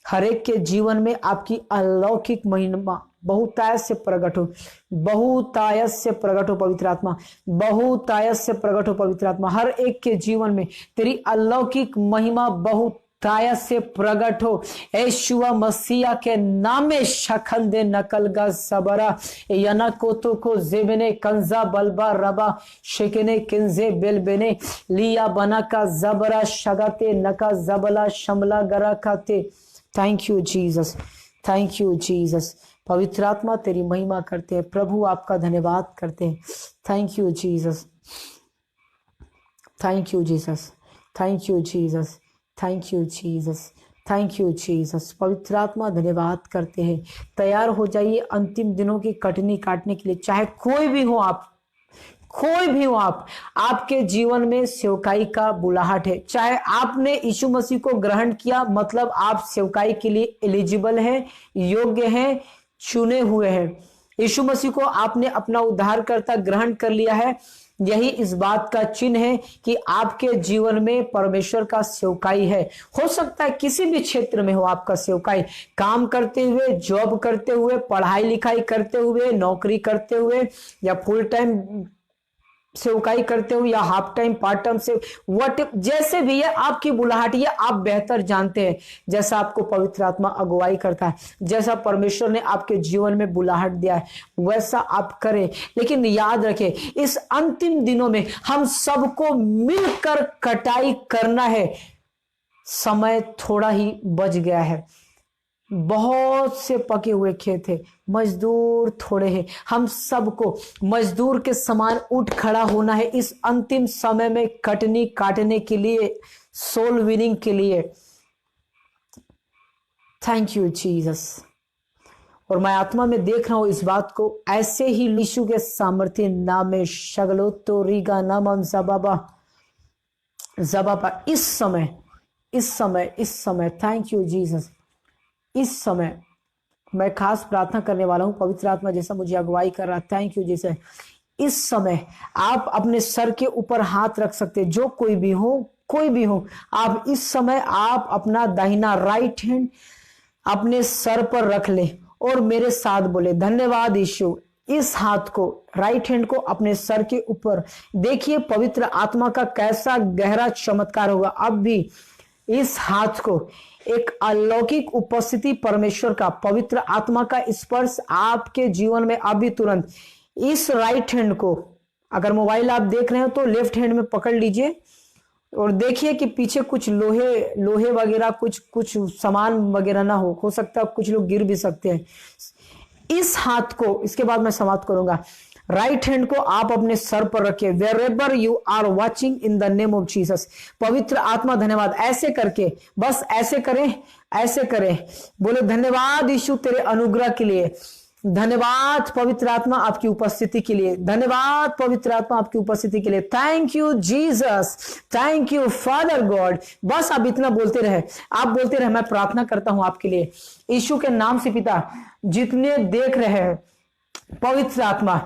हर एक के जीवन में आपकी अलौकिक महिमा बहुतायत से प्रकट हो, बहुतायत से प्रकट हो पवित्र आत्मा, बहुतायत से प्रकट हो पवित्र आत्मा। हर एक के जीवन में तेरी अलौकिक महिमा बहुतायत से प्रकट हो। यीशु मसीह के नाम में शखंदे नकलगा सबरा यना कोतो को जेबने कंजा बलबा रबा शेकने किंजे बेलबेने लिया बना का जबरा शगाते नका जबला शमला गरा खाते। Thank you Jesus, thank you Jesus. पवित्र आत्मा तेरी महिमा करते हैं प्रभु, आपका धन्यवाद करते हैं। Thank you Jesus, thank you Jesus, thank you Jesus, thank you Jesus, thank you Jesus. पवित्र आत्मा धन्यवाद करते हैं। तैयार हो जाइए अंतिम दिनों की कटनी काटने के लिए। चाहे कोई भी हो आप, कोई भी हो आप, आपके जीवन में सेवकाई का बुलाहट है। चाहे आपने यीशु मसीह को ग्रहण किया, मतलब आप सेवकाई के लिए एलिजिबल हैं, योग्य हैं, चुने हुए हैं। यीशु मसीह को आपने अपना उद्धारकर्ता ग्रहण कर लिया है। यही इस बात का चिन्ह है कि आपके जीवन में परमेश्वर का सेवकाई है। हो सकता है किसी भी क्षेत्र में हो आपका सेवकाई, काम करते हुए, जॉब करते हुए, पढ़ाई लिखाई करते हुए, नौकरी करते हुए, या फुल टाइम सेवकाई करते हो, या हाफ टाइम, पार्ट टाइम से, वट जैसे भी है आपकी बुलाहट, ये आप बेहतर जानते हैं। जैसा आपको पवित्र आत्मा अगुवाई करता है, जैसा परमेश्वर ने आपके जीवन में बुलाहट दिया है, वैसा आप करें। लेकिन याद रखें, इस अंतिम दिनों में हम सबको मिलकर कटाई करना है। समय थोड़ा ही बच गया है, बहुत से पके हुए खेत है, मजदूर थोड़े हैं। हम सबको मजदूर के समान उठ खड़ा होना है इस अंतिम समय में कटनी काटने के लिए, सोल विनिंग के लिए। Thank you Jesus. और मैं आत्मा में देख रहा हूं इस बात को, ऐसे ही यीशु के सामर्थ्य नाम में शगलो तो रीगा नाम जबाबा जबाबा इस समय थैंक यू जीसस। इस समय मैं खास प्रार्थना करने वाला हूं, पवित्र आत्मा जैसा मुझे अगुवाई कर रहा। Thank you Jesus. इस समय आप अपने सर के ऊपर हाथ रख सकते, जो कोई भी हो आप इस समय आप अपना दाहिना राइट हैंड अपने सर पर रख ले और मेरे साथ बोले, धन्यवाद यीशु। इस हाथ को, राइट हैंड को अपने सर के ऊपर देखिए, पवित्र आत्मा का कैसा गहरा चमत्कार होगा। अब भी इस हाथ को एक अलौकिक उपस्थिति परमेश्वर का, पवित्र आत्मा का स्पर्श आपके जीवन में अभी तुरंत। इस राइट हैंड को, अगर मोबाइल आप देख रहे हो तो लेफ्ट हैंड में पकड़ लीजिए और देखिए कि पीछे कुछ लोहे वगैरह कुछ सामान वगैरह ना हो सकता है कुछ लोग गिर भी सकते हैं। इस हाथ को, इसके बाद मैं समाप्त करूंगा, राइट हैंड को आप अपने सर पर रखिए, wherever you are watching, in the name of Jesus. पवित्र आत्मा धन्यवाद। ऐसे करके, बस ऐसे करें, ऐसे करें, बोले धन्यवाद यीशु तेरे अनुग्रह के लिए, धन्यवाद पवित्र आत्मा आपकी उपस्थिति के लिए, धन्यवाद पवित्र आत्मा आपकी उपस्थिति के लिए। Thank you Jesus, thank you father God. बस आप इतना बोलते रहे, आप बोलते रहे। मैं प्रार्थना करता हूं आपके लिए यीशु के नाम से। पिता, जितने देख रहे हैं पवित्र आत्मा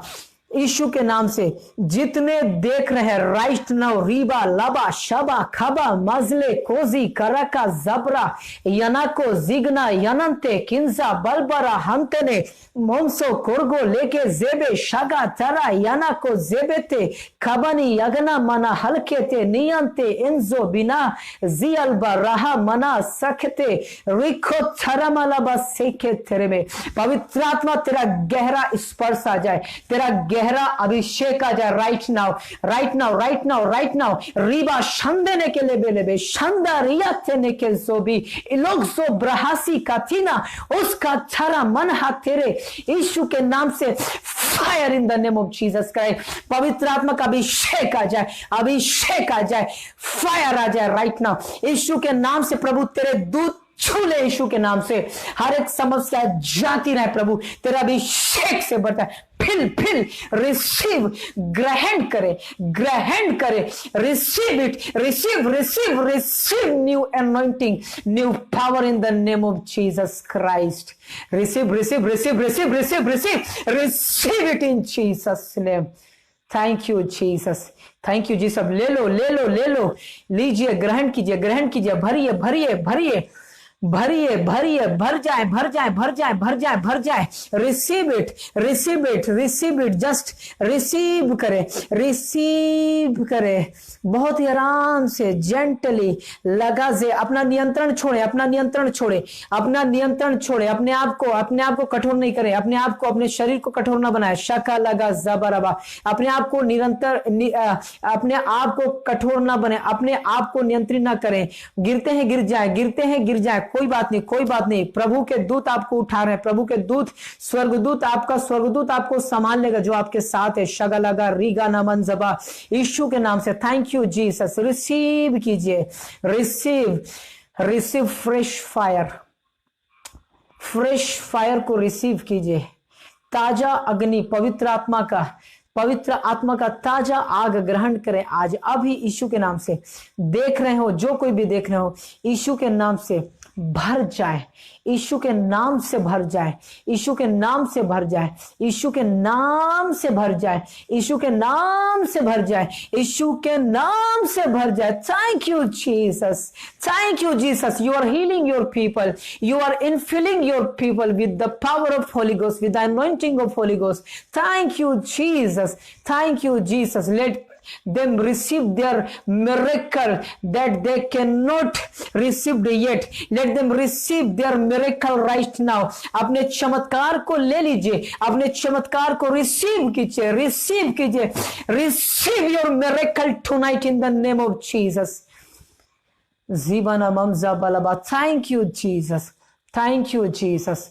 यीशु के नाम से, जितने देख रहे हैं राइट नाउ, रीबा लाबा शबा खबा मजले कोजी करका जबरा यनाको जिगना यनंते किंजा बलबरा हमतने मोमसो कोरगो लेके जेबे शगा तरा यनाको जेबेते खबनी यगना मना हलकेते नियंते इंजो बिना जियलबा रहा मना सखते रिखो थरमलबा सेके तेरे में। पवित्र आत्मा तेरा गहरा स्पर्श आ जाए, तेरा गहरा अभिषेक आ जाए right now, right now, right now, right now. रीबा शंदने के लेबे लेबे शंदा रियाते के सोबी लोग सो ब्रहासी काथीना उसका छरा मन हाथ तेरे यीशु के नाम से fire in the name of Jesus Christ. पवित्र आत्मा का अभिषेक आ जाए, अभिषेक आ जाए, फायर आ जाए राइट नाउ यीशु के नाम से। प्रभु तेरे दूत छू ले यीशु के नाम से, हर एक समस्या जाती रहे प्रभु, तेरा अभिषेक से बढ़ता है। फिल फिल रिसीव, ग्रहण करे, ग्रहण करे, receive it, receive receive receive new anointing, new power in the name of Jesus Christ. Receive receive receive receive receive receive receive it in Jesus name. Thank you Jesus, thank you Jesus. ले लो ले लो ले लो, लीजिए, ग्रहण कीजिए, ग्रहण कीजिए, भरिए भरिए भरिए भरिए भरिए, भर जाए भर जाए भर जाए भर जाए भर जाए। Receive it, receive it, receive it, just receive करे, रिसीव करे, बहुत ही आराम से, जेंटली लगा से। अपना नियंत्रण छोड़े, अपना नियंत्रण छोड़े, अपना नियंत्रण छोड़े, अपने आप को कठोर नहीं करे, अपने आप को, अपने शरीर को कठोर ना बनाए। शका लगा जबरबा, अपने आप को निरंतर अपने आप को कठोर ना बने, अपने आप को नियंत्रित ना करें। गिरते हैं गिर जाए, गिरते हैं गिर जाए, कोई बात नहीं, कोई बात नहीं। प्रभु के दूत आपको उठा रहे हैं, प्रभु के दूत, स्वर्गदूत आपको संभाल लेगा जो आपके साथ है। शगलगा रीगा नमन जबा यीशु के नाम से। Thank you Jesus. रिसीव कीजिए, receive, receive fresh fire, fresh fire को रिसीव कीजिए। ताजा अग्नि पवित्र आत्मा का ताजा आग ग्रहण करें आज, अभी यीशु के नाम से। देख रहे हो, जो कोई भी देख रहे हो, यीशु के नाम से भर जाए, यीशु के नाम से भर जाए, यीशु के नाम से भर जाए, यीशु के नाम से भर जाए, यीशु के नाम से भर जाए, यीशु के नाम से भर जाए। Thank you Jesus, thank you Jesus. You are healing your people, you are infilling your people with the power of holy ghost, with the anointing of holy ghost. Thank you Jesus, thank you Jesus. Let them receive their miracle that they cannot receive yet. Let them receive their miracle right now. अपने चमत्कार को ले लीजिए, अपने चमत्कार को रिसीव कीजिए, रिसीव कीजिए। Receive your miracle tonight in the name of Jesus. जीवना ममजा बलबा। Thank you Jesus, thank you Jesus,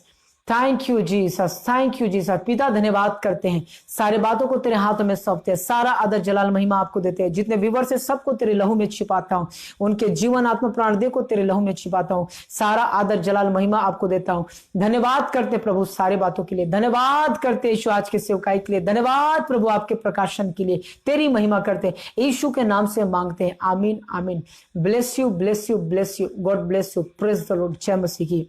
thank you Jesus, thank you Jesus. पिता धन्यवाद करते हैं, सारे बातों को तेरे हाथों में सौंपते हैं, सारा आदर जलाल महिमा आपको देते हैं। जितने व्यूअर्स से सबको तेरे लहू में छिपाता हूं, उनके जीवन आत्मा प्राण देह को तेरे लहू में छिपाता हूं। सारा आदर जलाल महिमा आपको देता हूं। धन्यवाद करते प्रभु सारे बातों के लिए, धन्यवाद करते यीशु आज के सेवकाई के लिए, धन्यवाद प्रभु आपके प्रकाशन के लिए, तेरी महिमा करते यीशु के नाम से मांगते हैं। आमीन आमीन। Bless you, bless you, bless you, God bless you. Praise the Lord. जय मसीह की।